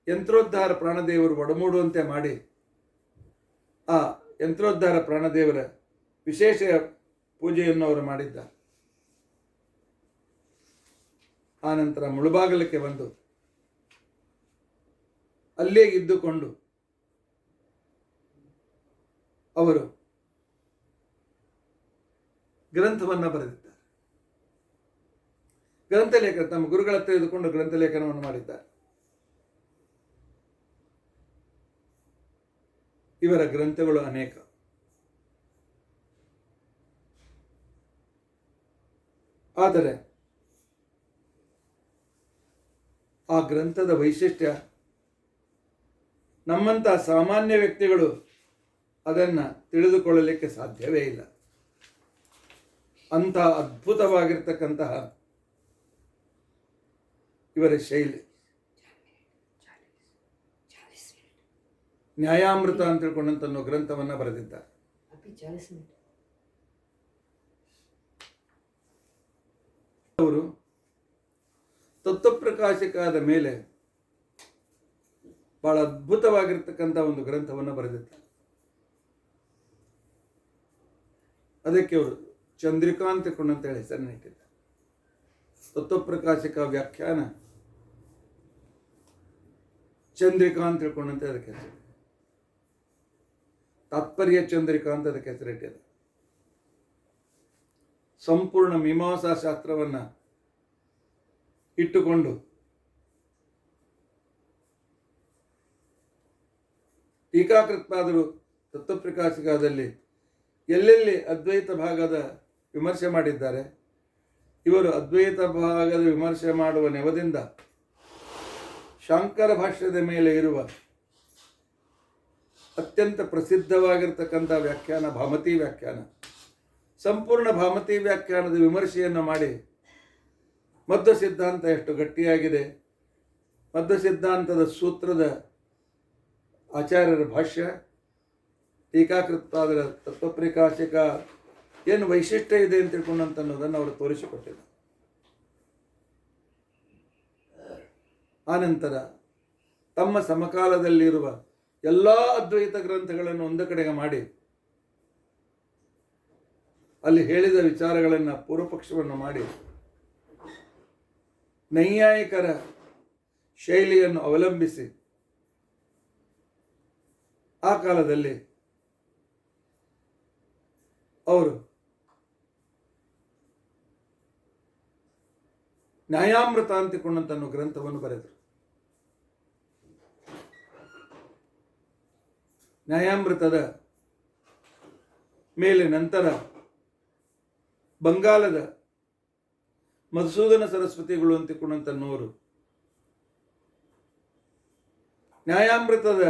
ಯಂತ್ರೋದ್ಧಾರ ಪ್ರಾಣದೇವರು ಒಡಮೂಡುವಂತೆ ಮಾಡಿ ಆ ಯಂತ್ರೋದ್ಧಾರ ಪ್ರಾಣದೇವರ ವಿಶೇಷ ಪೂಜೆಯನ್ನು ಅವರು ಮಾಡಿದ್ದಾರೆ. ಆನಂತರ ಮುಳುಬಾಗಲಕ್ಕೆ ಬಂದು ಅಲ್ಲೇ ಇದ್ದುಕೊಂಡು ಅವರು ಗ್ರಂಥವನ್ನು ಬರೆದಿದ್ದಾರೆ. ಗ್ರಂಥಲೇಖನ ತಮ್ಮ ಗುರುಗಳ ಹತ್ರ ತೆಗೆದುಕೊಂಡು ಗ್ರಂಥಲೇಖನವನ್ನು ಮಾಡಿದ್ದಾರೆ. ಇವರ ಗ್ರಂಥಗಳು ಅನೇಕ. ಆದರೆ ಆ ಗ್ರಂಥದ ವೈಶಿಷ್ಟ್ಯ ನಮ್ಮಂಥ ಸಾಮಾನ್ಯ ವ್ಯಕ್ತಿಗಳು ಅದನ್ನು ತಿಳಿದುಕೊಳ್ಳಲಿಕ್ಕೆ ಸಾಧ್ಯವೇ ಇಲ್ಲ. ಅಂಥ ಅದ್ಭುತವಾಗಿರ್ತಕ್ಕಂತಹ ಇವರ ಶೈಲಿ. ನ್ಯಾಯಾಮೃತ ಅಂತ ತಿಳ್ಕೊಂಡಂತ ಗ್ರಂಥವನ್ನು ಬರೆದಿದ್ದಾರೆ. ಅವರು ತತ್ವಪ್ರಕಾಶಿಕಾದ ಮೇಲೆ ಬಹಳ ಅದ್ಭುತವಾಗಿರ್ತಕ್ಕಂಥ ಒಂದು ಗ್ರಂಥವನ್ನು ಬರೆದಿದ್ದಾರೆ. ಅದಕ್ಕೆ ಅವರು ಚಂದ್ರಿಕಾ ಅಂತ ಹೇಳಿ ಹೆಸರನ್ನು ಇಟ್ಟಿದ್ದಾರೆ. ತತ್ವಪ್ರಕಾಶಿಕ ವ್ಯಾಖ್ಯಾನ ಚಂದ್ರಿಕಾ ಅಂತ ತಿಳ್ಕೊಂಡಂತೆ ಅದಕ್ಕೆ ಹೆಸರು. ತಾತ್ಪರ್ಯ ಚಂದ್ರಿಕಾ ಅಂತ ಅದಕ್ಕೆ ಹೆಸರಿಟ್ಟಿದೆ. ಸಂಪೂರ್ಣ ಮೀಮಾಂಸಾ ಶಾಸ್ತ್ರವನ್ನು ಇಟ್ಟುಕೊಂಡು ಟೀಕಾಕೃತ್ಪಾದರು ತತ್ವಪ್ರಕಾಶಿಕದಲ್ಲಿ ಎಲ್ಲೆಲ್ಲಿ ಅದ್ವೈತ ಭಾಗದ ವಿಮರ್ಶೆ ಮಾಡಿದ್ದಾರೆ, ಇವರು ಅದ್ವೈತ ಭಾಗದ ವಿಮರ್ಶೆ ಮಾಡುವ ನೆವದಿಂದ ಶಾಂಕರ ಭಾಷ್ಯದ ಮೇಲೆ ಇರುವ ಅತ್ಯಂತ ಪ್ರಸಿದ್ಧವಾಗಿರ್ತಕ್ಕಂಥ ವ್ಯಾಖ್ಯಾನ ಭಾಮತಿ ವ್ಯಾಖ್ಯಾನ, ಸಂಪೂರ್ಣ ಭಾಮತಿ ವ್ಯಾಖ್ಯಾನದ ವಿಮರ್ಶೆಯನ್ನು ಮಾಡಿ ಮಧ್ವ ಸಿದ್ಧಾಂತ ಎಷ್ಟು ಗಟ್ಟಿಯಾಗಿದೆ, ಮಧ್ವ ಸಿದ್ಧಾಂತದ ಸೂತ್ರದ ಆಚಾರ್ಯರ ಭಾಷ್ಯ, ಟೀಕಾಕೃತ್ಪಾದರ ತತ್ವಪ್ರಕಾಶಿಕ ಏನು ವೈಶಿಷ್ಟ್ಯ ಇದೆ ಅಂತ ತಿಳ್ಕೊಂಡಂತ ಅನ್ನೋದನ್ನು ಅವರು ತೋರಿಸಿಕೊಟ್ಟಿದ್ದಾರೆ. ಆನಂತರ ತಮ್ಮ ಸಮಕಾಲದಲ್ಲಿರುವ ಎಲ್ಲ ಅದ್ವೈತ ಗ್ರಂಥಗಳನ್ನು ಒಂದು ಕಡೆಗೆ ಮಾಡಿ ಅಲ್ಲಿ ಹೇಳಿದ ವಿಚಾರಗಳನ್ನು ಪೂರ್ವಪಕ್ಷವನ್ನು ಮಾಡಿ ನೈಯಾಯಿಕರ ಶೈಲಿಯನ್ನು ಅವಲಂಬಿಸಿ ಆ ಕಾಲದಲ್ಲಿ ಅವರು ನ್ಯಾಯಾಮೃತ ಅಂತಿಕೊಂಡಂತ ಗ್ರಂಥವನ್ನು ಬರೆದರು. ನ್ಯಾಯಾಮೃತದ ಮೇಲೆ ನಂತರ ಬಂಗಾಲದ ಮಧುಸೂದನ ಸರಸ್ವತಿಗಳು ಅಂತಿಕೊಂಡಂತನ್ನೋರು ನ್ಯಾಯಾಮೃತದ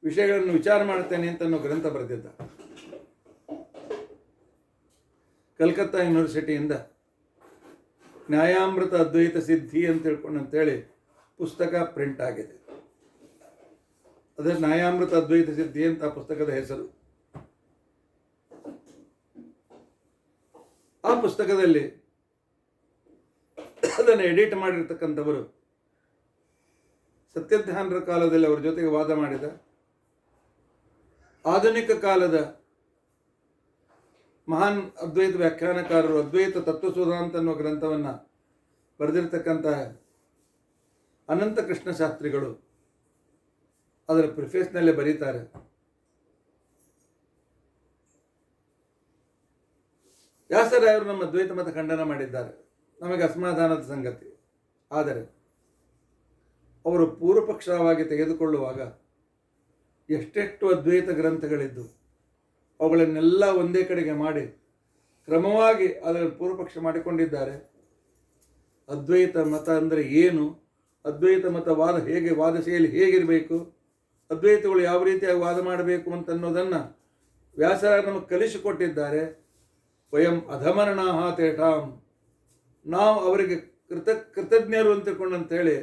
ವಿಷಯಗಳನ್ನು ವಿಚಾರ ಮಾಡುತ್ತೇನೆ ಅಂತ ಗ್ರಂಥ ಬರೆದಿದ್ದ. ಕಲ್ಕತ್ತಾ ಯೂನಿವರ್ಸಿಟಿಯಿಂದ ನ್ಯಾಯಾಮೃತ ಅದ್ವೈತ ಸಿದ್ಧಿ ಅಂತೇಳಿ ಪುಸ್ತಕ ಪ್ರಿಂಟ್ ಆಗಿದೆ. ಅದರ ನ್ಯಾಯಾಮೃತ ಅದ್ವೈತ ಸಿದ್ಧಿ ಅಂತ ಪುಸ್ತಕದ ಹೆಸರು. ಆ ಪುಸ್ತಕದಲ್ಲಿ ಅದನ್ನು ಎಡಿಟ್ ಮಾಡಿರ್ತಕ್ಕಂಥವರು ಸತ್ಯಧ್ಯಾನರ ಕಾಲದಲ್ಲಿ ಅವರ ಜೊತೆಗೆ ವಾದ ಮಾಡಿದ ಆಧುನಿಕ ಕಾಲದ ಮಹಾನ್ ಅದ್ವೈತ ವ್ಯಾಖ್ಯಾನಕಾರರು ಅದ್ವೈತ ತತ್ವಸುಧಾಂತ ಅನ್ನುವ ಗ್ರಂಥವನ್ನು ಬರೆದಿರ್ತಕ್ಕಂಥ ಅನಂತ ಕೃಷ್ಣ ಶಾಸ್ತ್ರಿಗಳು ಅದರ ಪ್ರಿಫೇಸ್ನಲ್ಲೇ ಬರೀತಾರೆ, ವ್ಯಾಸರಾಯರು ನಮ್ಮ ದ್ವೈತ ಮತ ಖಂಡನ ಮಾಡಿದ್ದಾರೆ, ನಮಗೆ ಅಸಮಾಧಾನದ ಸಂಗತಿ. ಆದರೆ ಅವರು ಪೂರ್ವಪಕ್ಷವಾಗಿ ತೆಗೆದುಕೊಳ್ಳುವಾಗ ಎಷ್ಟೆಷ್ಟು ಅದ್ವೈತ ಗ್ರಂಥಗಳಿದ್ದು ಅವುಗಳನ್ನೆಲ್ಲ ಒಂದೇ ಕಡೆಗೆ ಮಾಡಿ ಕ್ರಮವಾಗಿ ಅದನ್ನು ಪೂರ್ವಪಕ್ಷ ಮಾಡಿಕೊಂಡಿದ್ದಾರೆ. ಅದ್ವೈತ ಮತ ಅಂದರೆ ಏನು, ಅದ್ವೈತ ಮತ ವಾದ ಹೇಗೆ, ವಾದಶೈಲಿ ಹೇಗಿರಬೇಕು, ಅದ್ವೈತಗಳು ಯಾವ ರೀತಿಯಾಗಿ ವಾದ ಮಾಡಬೇಕು ಅಂತ ಅನ್ನೋದನ್ನು ವ್ಯಾಸರಾಯರು ನಮಗೆ ಕಲಿಸಿಕೊಟ್ಟಿದ್ದಾರೆ. ವಯಂ ಅಧಮರಣಾಹ ತೇಷಾಂ, ನಾವು ಅವರಿಗೆ ಕೃತಜ್ಞರು ಅಂತೇಳಿ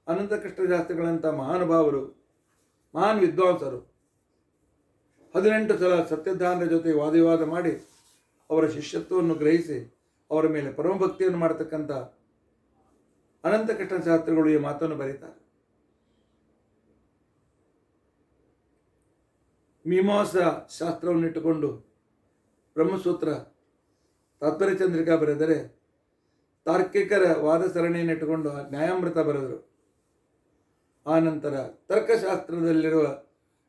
ಅನಂತಕೃಷ್ಣ ಶಾಸ್ತ್ರಿಗಳಂಥ ಮಹಾನುಭಾವರು, ಮಹಾನ್ ವಿದ್ವಾಂಸರು 18 ಸಲ ಸತ್ಯಧ್ಯಾನರ ಜೊತೆ ವಾದವಿವಾದ ಮಾಡಿ ಅವರ ಶಿಷ್ಯತ್ವವನ್ನು ಗ್ರಹಿಸಿ ಅವರ ಮೇಲೆ ಪರಮಭಕ್ತಿಯನ್ನು ಮಾಡತಕ್ಕಂಥ ಅನಂತಕೃಷ್ಣ ಶಾಸ್ತ್ರಿಗಳು ಈ ಮಾತನ್ನು ಬರೀತಾರೆ. ಮೀಮಾಂಸಾ ಶಾಸ್ತ್ರವನ್ನು ಇಟ್ಟುಕೊಂಡು ಬ್ರಹ್ಮಸೂತ್ರ ತಾತ್ಪರ್ಯ ಚಂದ್ರಿಕಾ ಬರೆದರೆ, ತಾರ್ಕಿಕರ ವಾದ ಸರಣಿಯನ್ನು ಇಟ್ಟುಕೊಂಡು ನ್ಯಾಯಾಮೃತ ಬರೆದರು. ಆ ನಂತರ ತರ್ಕಶಾಸ್ತ್ರದಲ್ಲಿರುವ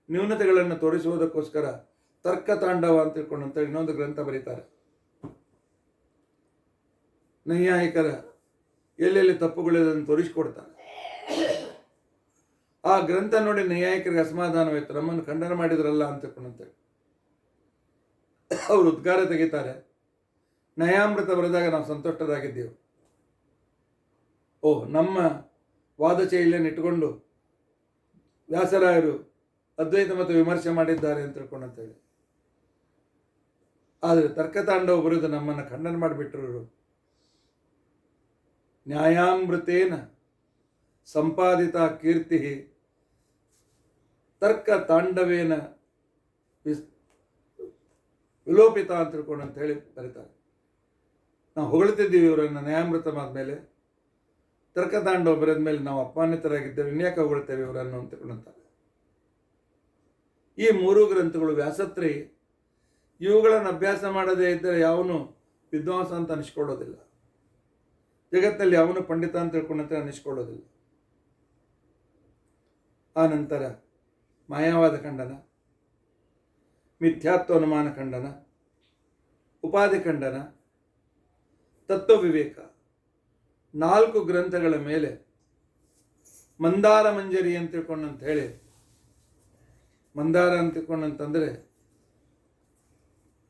ನ್ಯೂನತೆಗಳನ್ನು ತೋರಿಸುವುದಕ್ಕೋಸ್ಕರ ತರ್ಕ ತಾಂಡವ ಅಂತ ತಿಳ್ಕೊಂಡಂತ ಇನ್ನೊಂದು ಗ್ರಂಥ ಬರೀತಾರೆ. ನೈಯಾಯಿಕರ ಎಲ್ಲೆಲ್ಲಿ ತಪ್ಪುಗಳಿರೋದನ್ನು ತೋರಿಸಿಕೊಡ್ತಾನೆ. ಆ ಗ್ರಂಥ ನೋಡಿ ನೈಯಾಯಿಕರಿಗೆ ಅಸಮಾಧಾನವಾಯಿತು, ನಮ್ಮನ್ನು ಖಂಡನ ಮಾಡಿದ್ರಲ್ಲ ಅಂತೇಳಿ ಅವರು ಉದ್ಗಾರ ತೆಗಿತಾರೆ. ನಯಾಮೃತ ಬರೆದಾಗ ನಾವು ಸಂತುಷ್ಟರಾಗಿದ್ದೆವು. ನಮ್ಮ ವಾದ ಶೈಲಿಯನ್ನು ಇಟ್ಟುಕೊಂಡು ವ್ಯಾಸರಾಯರು ಅದ್ವೈತ ಮತ್ತು ವಿಮರ್ಶೆ ಮಾಡಿದ್ದಾರೆ ಅಂತ ತಿಳ್ಕೊಂಡಂತೇಳಿ. ಆದರೆ ತರ್ಕತಾಂಡವ ಬರೆದು ನಮ್ಮನ್ನು ಖಂಡನ ಮಾಡಿಬಿಟ್ರು. ನ್ಯಾಯಾಮೃತೇನ ಸಂಪಾದಿತ ಕೀರ್ತಿ ತರ್ಕ ತಾಂಡವೇನ ವಿಲೋಪಿತ ಅಂತ ತಿಳ್ಕೊಂಡು ಅಂತ ಹೇಳಿ ಬರೀತಾರೆ. ನಾವು ಹೊಗಳ್ತಿದ್ದೀವಿ ಇವರನ್ನು ನ್ಯಾಯಾಮೃತ ಆದಮೇಲೆ, ತರ್ಕತಾಂಡವ ಬರೆದ ಮೇಲೆ ನಾವು ಅಪಮಾನಿತರಾಗಿದ್ದೇವೆ, ಇನ್ಯಾಕೆ ಹೊಗಳ್ತೇವೆ ಇವರನ್ನು ಅಂತ ತಿಳ್ಕೊಂಡಂತಾರೆ. ಈ ಮೂರು ಗ್ರಂಥಗಳು ವ್ಯಾಸತ್ರಯಿ. ಇವುಗಳನ್ನು ಅಭ್ಯಾಸ ಮಾಡದೇ ಇದ್ದರೆ ಯಾವನು ವಿದ್ವಾಂಸ ಅಂತ ಅನಿಸ್ಕೊಳ್ಳೋದಿಲ್ಲ, ಜಗತ್ತಿನಲ್ಲಿ ಯಾವನು ಪಂಡಿತ ಅಂತ ತಿಳ್ಕೊಂಡಂತೆ ಅನಿಸ್ಕೊಳ್ಳೋದಿಲ್ಲ. ಆ ನಂತರ ಮಾಯಾವಾದ ಖಂಡನ, ಮಿಥ್ಯಾತ್ವ ಅನುಮಾನ ಖಂಡನ, ಉಪಾಧಿ ಖಂಡನ, ತತ್ವ ವಿವೇಕ, 4 ಗ್ರಂಥಗಳ ಮೇಲೆ ಮಂದಾರ ಮಂಜರಿ ಅಂತ ತಿಳ್ಕೊಂಡಂತ ಹೇಳಿ, ಮಂದಾರ ಅಂತ ತಿಳ್ಕೊಂಡಂತಂದರೆ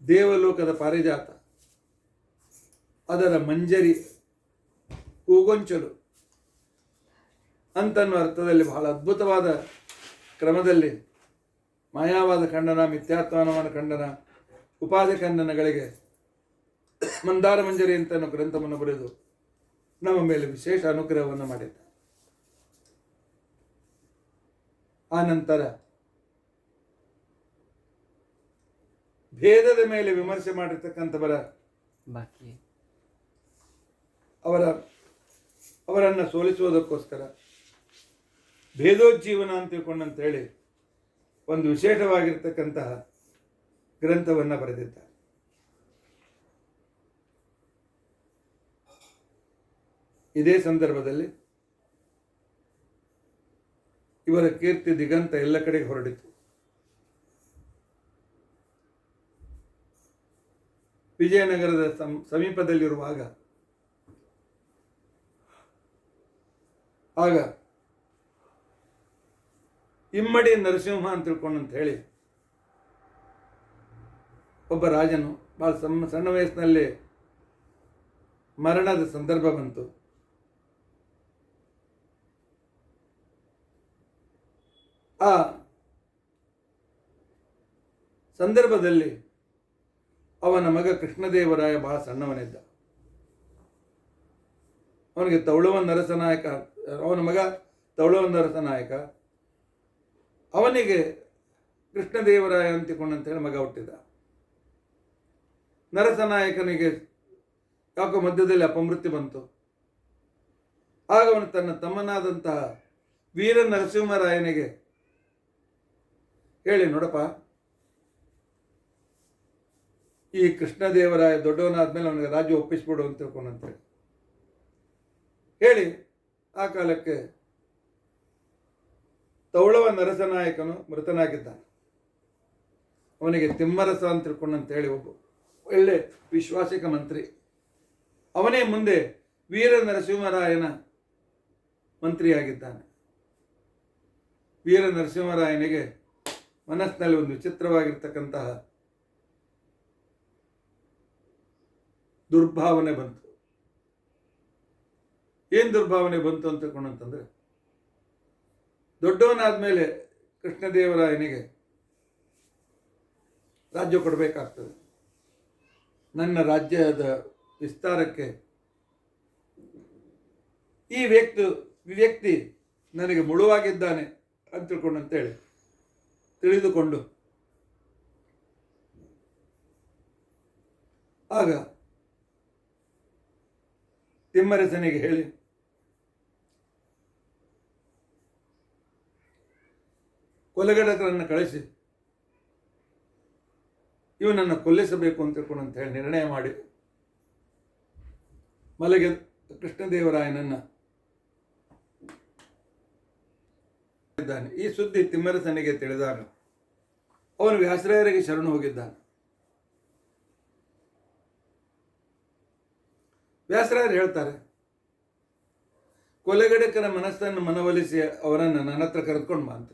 ದೇವಲೋಕದ ಪಾರಿಜಾತ, ಅದರ ಮಂಜರಿ ಹೂಗೊಂಚಲು ಅಂತನ್ನೋ ಅರ್ಥದಲ್ಲಿ ಬಹಳ ಅದ್ಭುತವಾದ ಕ್ರಮದಲ್ಲಿ ಮಾಯಾವಾದ ಖಂಡನ, ಮಿಥ್ಯಾತ್ವಾನುಮಾನ ಖಂಡನ, ಉಪಾಧಿ ಖಂಡನಗಳಿಗೆ ಮಂದಾರ ಮಂಜರಿ ಅಂತ ಗ್ರಂಥವನ್ನು ಬರೆದು ನಮ್ಮ ಮೇಲೆ ವಿಶೇಷ ಅನುಗ್ರಹವನ್ನು ಮಾಡಿದ್ದ. ಆ ನಂತರ ಭೇದದ ಮೇಲೆ ವಿಮರ್ಶೆ ಮಾಡಿರ್ತಕ್ಕಂಥವರ ಅವರನ್ನು ಸೋಲಿಸುವುದಕ್ಕೋಸ್ಕರ ಭೇದೋಜ್ಜೀವನ ಅಂತ ತಿಳ್ಕೊಂಡಂತ ಹೇಳಿ ಒಂದು ವಿಶೇಷವಾಗಿರ್ತಕ್ಕಂತಹ ಗ್ರಂಥವನ್ನು ಬರೆದಿದ್ದಾರೆ. ಇದೇ ಸಂದರ್ಭದಲ್ಲಿ ಇವರ ಕೀರ್ತಿ ದಿಗಂತ ಎಲ್ಲ ಕಡೆಗೆ ಹೊರಡಿತು. ವಿಜಯನಗರದ ಸಮೀಪದಲ್ಲಿರುವಾಗ ಆಗ ಇಮ್ಮಡಿ ನರಸಿಂಹ ಅಂತ ತಿಳ್ಕೊಂಡಂತ ಹೇಳಿ ಒಬ್ಬ ರಾಜನು ಭಾಳ ಸಣ್ಣ ವಯಸ್ಸಿನಲ್ಲಿ ಮರಣದ ಸಂದರ್ಭ ಬಂತು. ಆ ಸಂದರ್ಭದಲ್ಲಿ ಅವನ ಮಗ ಕೃಷ್ಣದೇವರಾಯ ಬಹಳ ಸಣ್ಣವನಿದ್ದ. ಅವನಿಗೆ ಅವನ ಮಗ ತೌಳವ ನರಸನಾಯಕ, ಅವನಿಗೆ ಕೃಷ್ಣದೇವರಾಯ ಅಂತಿಕೊಂಡಂತೇಳಿ ಮಗ ಹುಟ್ಟಿದ. ನರಸನಾಯಕನಿಗೆ ಯಾಕೋ ಮಧ್ಯದಲ್ಲಿ ಅಪಮೃತ್ಯು ಬಂತು. ಆಗ ಅವನು ತನ್ನ ತಮ್ಮನಾದಂತಹ ವೀರ ನರಸಿಂಹರಾಯನಿಗೆ ಹೇಳಿ, ನೋಡಪ್ಪ, ಈ ಕೃಷ್ಣದೇವರಾಯ ದೊಡ್ಡವನಾದ್ಮೇಲೆ ಅವನಿಗೆ ರಾಜ್ಯ ಒಪ್ಪಿಸ್ಬಿಡು ಅಂತ ತಿಳ್ಕೊಂಡಂತೇಳಿ ಹೇಳಿ, ಆ ಕಾಲಕ್ಕೆ ತೌಳವ ನರಸನಾಯಕನು ಮೃತನಾಗಿದ್ದಾನೆ. ಅವನಿಗೆ ತಿಮ್ಮರಸ ಅಂತ ತಿಳ್ಕೊಂಡಂತೇಳಿ ಒಬ್ಬ ಒಳ್ಳೆ ವಿಶ್ವಾಸಿಕ ಮಂತ್ರಿ, ಅವನೇ ಮುಂದೆ ವೀರ ನರಸಿಂಹರಾಯನ ಮಂತ್ರಿಯಾಗಿದ್ದಾನೆ. ವೀರ ನರಸಿಂಹರಾಯನಿಗೆ ಮನಸ್ಸಿನಲ್ಲಿ ಒಂದು ವಿಚಿತ್ರವಾಗಿರ್ತಕ್ಕಂತಹ ದುರ್ಭಾವನೆ ಬಂತು. ಏನು ದುರ್ಭಾವನೆ ಬಂತು ಅಂತ ತಿಳ್ಕೊಂಡಂತಂದ್ರೆ, ದೊಡ್ಡವನಾದ್ಮೇಲೆ ಕೃಷ್ಣದೇವರಾಯನಿಗೆ ರಾಜ್ಯ ಕೊಡಬೇಕಾಗ್ತದೆ. ನನ್ನ ರಾಜ್ಯದ ವಿಸ್ತಾರಕ್ಕೆ ಈ ವ್ಯಕ್ತಿ ನನಗೆ ಮುಳುವಾಗಿದ್ದಾನೆ ಅಂತ ತಿಳ್ಕೊಂಡಂತೇಳಿ ತಿಳಿದುಕೊಂಡು ಆಗ ತಿಮ್ಮರಸನಿಗೆ ಹೇಳಿ, ಕೊಲೆಗಡಕರನ್ನು ಕಳಿಸಿ ಇವನನ್ನು ಕೊಲ್ಲಿಸಬೇಕು ಅಂತ ತಿಳ್ಕೊಂಡಂತ ಹೇಳಿ ನಿರ್ಣಯ ಮಾಡಿ ಮಲಗೆ ಕೃಷ್ಣದೇವರಾಯನನ್ನು ಇದ್ದಾನೆ. ಈ ಸುದ್ದಿ ತಿಮ್ಮರಸನಿಗೆ ತಿಳಿದಾಗ ಅವನು ವ್ಯಾಸರಾಯರಿಗೆ ಶರಣು ಹೋಗಿದ್ದಾನೆ. ವ್ಯಾಸರಾಯರು ಹೇಳ್ತಾರೆ, ಕೊಲೆಗಡಕರ ಮನಸ್ಸನ್ನು ಮನವೊಲಿಸಿ ಅವರನ್ನು ನನ್ನ ಹತ್ರ ಕರೆದುಕೊಂಡು ಬಾ ಅಂತ.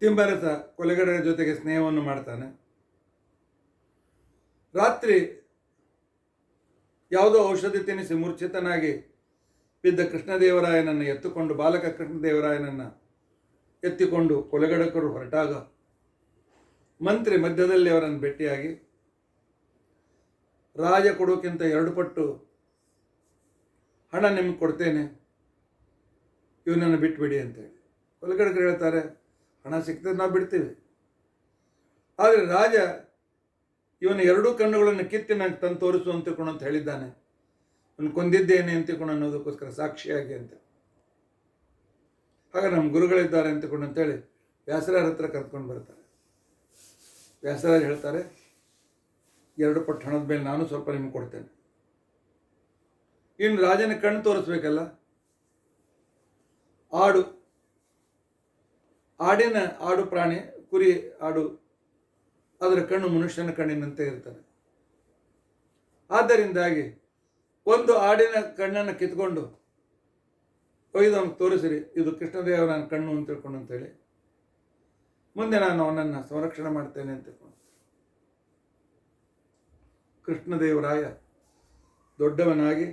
ತಿಮ್ಮರಸ ಕೊಲೆಗಡರ ಜೊತೆಗೆ ಸ್ನೇಹವನ್ನು ಮಾಡ್ತಾನೆ. ರಾತ್ರಿ ಯಾವುದೋ ಔಷಧಿ ತಿನ್ನಿಸಿ ಮೂರ್ಛಿತನಾಗಿ ಬಿದ್ದ ಕೃಷ್ಣದೇವರಾಯನನ್ನು ಎತ್ತುಕೊಂಡು, ಬಾಲಕ ಕೃಷ್ಣದೇವರಾಯನನ್ನು ಎತ್ತಿಕೊಂಡು ಕೊಲೆಗಡಕರು ಹೊರಟಾಗ ಮಂತ್ರಿ ಮಧ್ಯದಲ್ಲಿ ಅವರನ್ನು ಭೇಟಿಯಾಗಿ, ರಾಜ ಕೊಡೋಕ್ಕಿಂತ 2 ಪಟ್ಟು ಹಣ ನಿಮ್ಗೆ ಕೊಡ್ತೇನೆ, ಇವನನ್ನು ಬಿಟ್ಬಿಡಿ ಅಂತೇಳಿ. ಕೊಲೆಗಡಕರು ಹೇಳ್ತಾರೆ, ಹಣ ಸಿಗ್ತದೆ ನಾವು ಬಿಡ್ತೀವಿ, ಆದರೆ ರಾಜ ಇವನ 2 ಕಣ್ಣುಗಳನ್ನು ಕಿತ್ತಿ ನಂಗೆ ತಂದು ತೋರಿಸು ಅಂತ ಹೇಳಿದ್ದಾನೆ, ಇವನು ಕೊಂದಿದ್ದೇನೆ ಅಂತಿಕೊಂಡು ಅನ್ನೋದಕ್ಕೋಸ್ಕರ ಸಾಕ್ಷಿಯಾಗಿ ಅಂತ. ಆಗ ನಮ್ಮ ಗುರುಗಳಿದ್ದಾರೆ ಅಂತೇಳಿ ವ್ಯಾಸರಾಯರ ಹತ್ರ ಕರ್ಕೊಂಡು ಬರ್ತಾರೆ. ವ್ಯಾಸರಾಯರು ಹೇಳ್ತಾರೆ, 2 ಪಟ್ಟು ಹಣದ ಮೇಲೆ ನಾನು ಸ್ವಲ್ಪ ನಿಮ್ಗೆ ಕೊಡ್ತೇನೆ. ಇನ್ನು ರಾಜನ ಕಣ್ಣು ತೋರಿಸ್ಬೇಕಲ್ಲ, ಆಡು ಪ್ರಾಣಿ, ಕುರಿ ಆಡು, ಅದರ ಕಣ್ಣು ಮನುಷ್ಯನ ಕಣ್ಣಿನಂತೆ ಇರ್ತದೆ. ಆದ್ದರಿಂದಾಗಿ ಒಂದು ಆಡಿನ ಕಣ್ಣನ್ನು ಕಿತ್ಕೊಂಡು ಒಯ್ದು ಅವನಿಗೆ ತೋರಿಸಿರಿ, ಇದು ಕೃಷ್ಣದೇವರ ಕಣ್ಣು ಅಂತ ಅಂತೇಳಿ, ಮುಂದೆ ನಾನು ಅವನನ್ನು ಸಂರಕ್ಷಣೆ ಮಾಡ್ತೇನೆ ಅಂತ. ಕೃಷ್ಣದೇವರಾಯ ದೊಡ್ಡವನಾಗಿ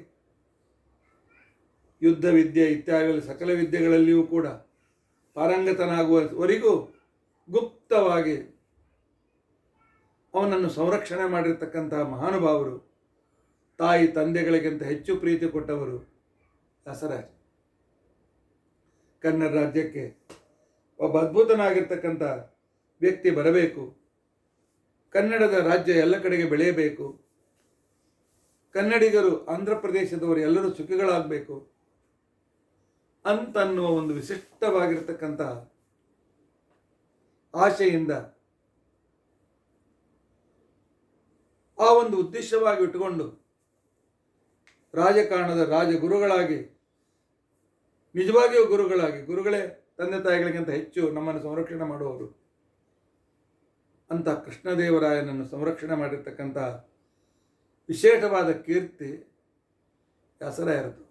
ಯುದ್ಧ ವಿದ್ಯೆ ಇತ್ಯಾದಿ ಸಕಲ ವಿದ್ಯೆಗಳಲ್ಲಿಯೂ ಕೂಡ ಪಾರಂಗತನಾಗುವವರೆಗೂ ಗುಪ್ತವಾಗಿ ಅವನನ್ನು ಸಂರಕ್ಷಣೆ ಮಾಡಿರ್ತಕ್ಕಂತಹ ಮಹಾನುಭಾವರು, ತಾಯಿ ತಂದೆಗಳಿಗಿಂತ ಹೆಚ್ಚು ಪ್ರೀತಿ ಕೊಟ್ಟವರು ವ್ಯಾಸರಾಜ. ಕನ್ನಡ ರಾಜ್ಯಕ್ಕೆ ಒಬ್ಬ ಅದ್ಭುತನಾಗಿರ್ತಕ್ಕಂಥ ವ್ಯಕ್ತಿ ಬರಬೇಕು, ಕನ್ನಡದ ರಾಜ್ಯ ಎಲ್ಲ ಕಡೆಗೆ ಬೆಳೆಯಬೇಕು, ಕನ್ನಡಿಗರು ಆಂಧ್ರ ಪ್ರದೇಶದವರು ಎಲ್ಲರೂ ಸುಖಿಗಳಾಗಬೇಕು ಅಂತನ್ನುವ ಒಂದು ವಿಶಿಷ್ಟವಾಗಿರ್ತಕ್ಕಂಥ ಆಶೆಯಿಂದ, ಆ ಒಂದು ಉದ್ದೇಶವಾಗಿ ಇಟ್ಟುಕೊಂಡು ರಾಜಕಾರಣದ ರಾಜಗುರುಗಳಾಗಿ, ನಿಜವಾಗಿಯೂ ಗುರುಗಳೇ ತಂದೆ ತಾಯಿಗಳಿಗಿಂತ ಹೆಚ್ಚು ನಮ್ಮನ್ನು ಸಂರಕ್ಷಣೆ ಮಾಡುವವರು ಅಂತ ಕೃಷ್ಣದೇವರಾಯನನ್ನು ಸಂರಕ್ಷಣೆ ಮಾಡಿರ್ತಕ್ಕಂಥ ವಿಶೇಷವಾದ ಕೀರ್ತಿ ವ್ಯಾಸರಾಯರದು.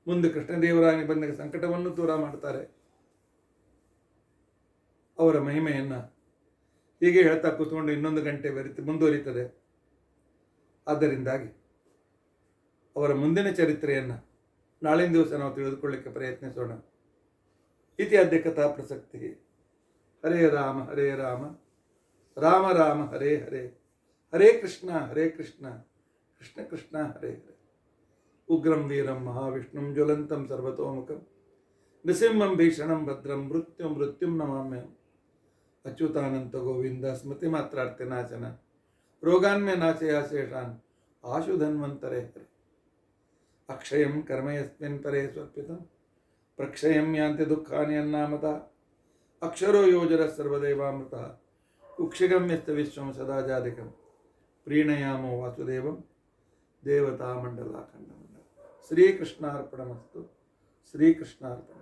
ಮುಂದೆ ಕೃಷ್ಣದೇವರಾಯನಿಗೆ ಬಂದ ಸಂಕಟವನ್ನು ದೂರ ಮಾಡ್ತಾರೆ. ಅವರ ಮಹಿಮೆಯನ್ನು ಹೀಗೆ ಹೇಳ್ತಾ ಕೂತ್ಕೊಂಡು 1 ಗಂಟೆ ಮುಂದುವರಿತದೆ. ಆದ್ದರಿಂದಾಗಿ ಅವರ ಮುಂದಿನ ಚರಿತ್ರೆಯನ್ನು ನಾಳಿನ ದಿವಸ ನಾವು ತಿಳಿದುಕೊಳ್ಳಿಕ್ಕೆ ಪ್ರಯತ್ನಿಸೋಣ. ಇತ್ಯಾದ್ಯ ಕಥಾ ಪ್ರಸಕ್ತಿ. ಹರೇ ರಾಮ ಹರೇ ರಾಮ, ರಾಮ ರಾಮ ಹರೇ ಹರೇ, ಹರೇ ಕೃಷ್ಣ ಕೃಷ್ಣ ಕೃಷ್ಣ ಹರೇ ಹರೇ. ಉಗ್ರಂ ವೀರಂ ಮಹಾವಿಷ್ಣುಂ ಜ್ವಲಂತಂ ಸರ್ವತೋಮುಖಂ ನೃಸಿಂಹಂ ಭೀಷಣಂ ಭದ್ರಂ ಮೃತ್ಯುಂ ನಮಾಮ್ಯಹಂ. ಅಚ್ಯುತಾನಂತ ಗೋವಿಂದ ಸ್ಮೃತಿ ಮಾತ್ರಾರ್ಥ ನಾಶನ, ರೋಗಾನ್ಮೇ ನಾಶಯ ಶೇಷಾನ್ ಆಶು ಧನ್ವಂತರೇ ಹರೇ. ಅಕ್ಷಯಂ ಕರ್ಮ ಯಸ್ಮಿನ್ ಪರೇ ಸ್ವರ್ಪಿತಂ ಪ್ರಕ್ಷಯಂ ಯಾಂತಿ ದುಃಖಾನಿ ಅನ್ನಾಮತ. ಅಕ್ಷರೋ ಯೋಜರ ಸರ್ವದೇವಾಮೃತ ಕುಕ್ಷಿಗಂ ಯಸ್ತ ವಿಶ್ವಂ ಸದಾ ಜಾಧಿಕಂ. ಪ್ರೀಣಯಾಮೋ ವಾಸುದೇವಂ ದೇವತಾ ಮಂಡಲಾಖಂಡ. ಶ್ರೀಕೃಷ್ಣಾರ್ಪಣಮಸ್ತು. ಶ್ರೀಕೃಷ್ಣಾರ್ಪಣ.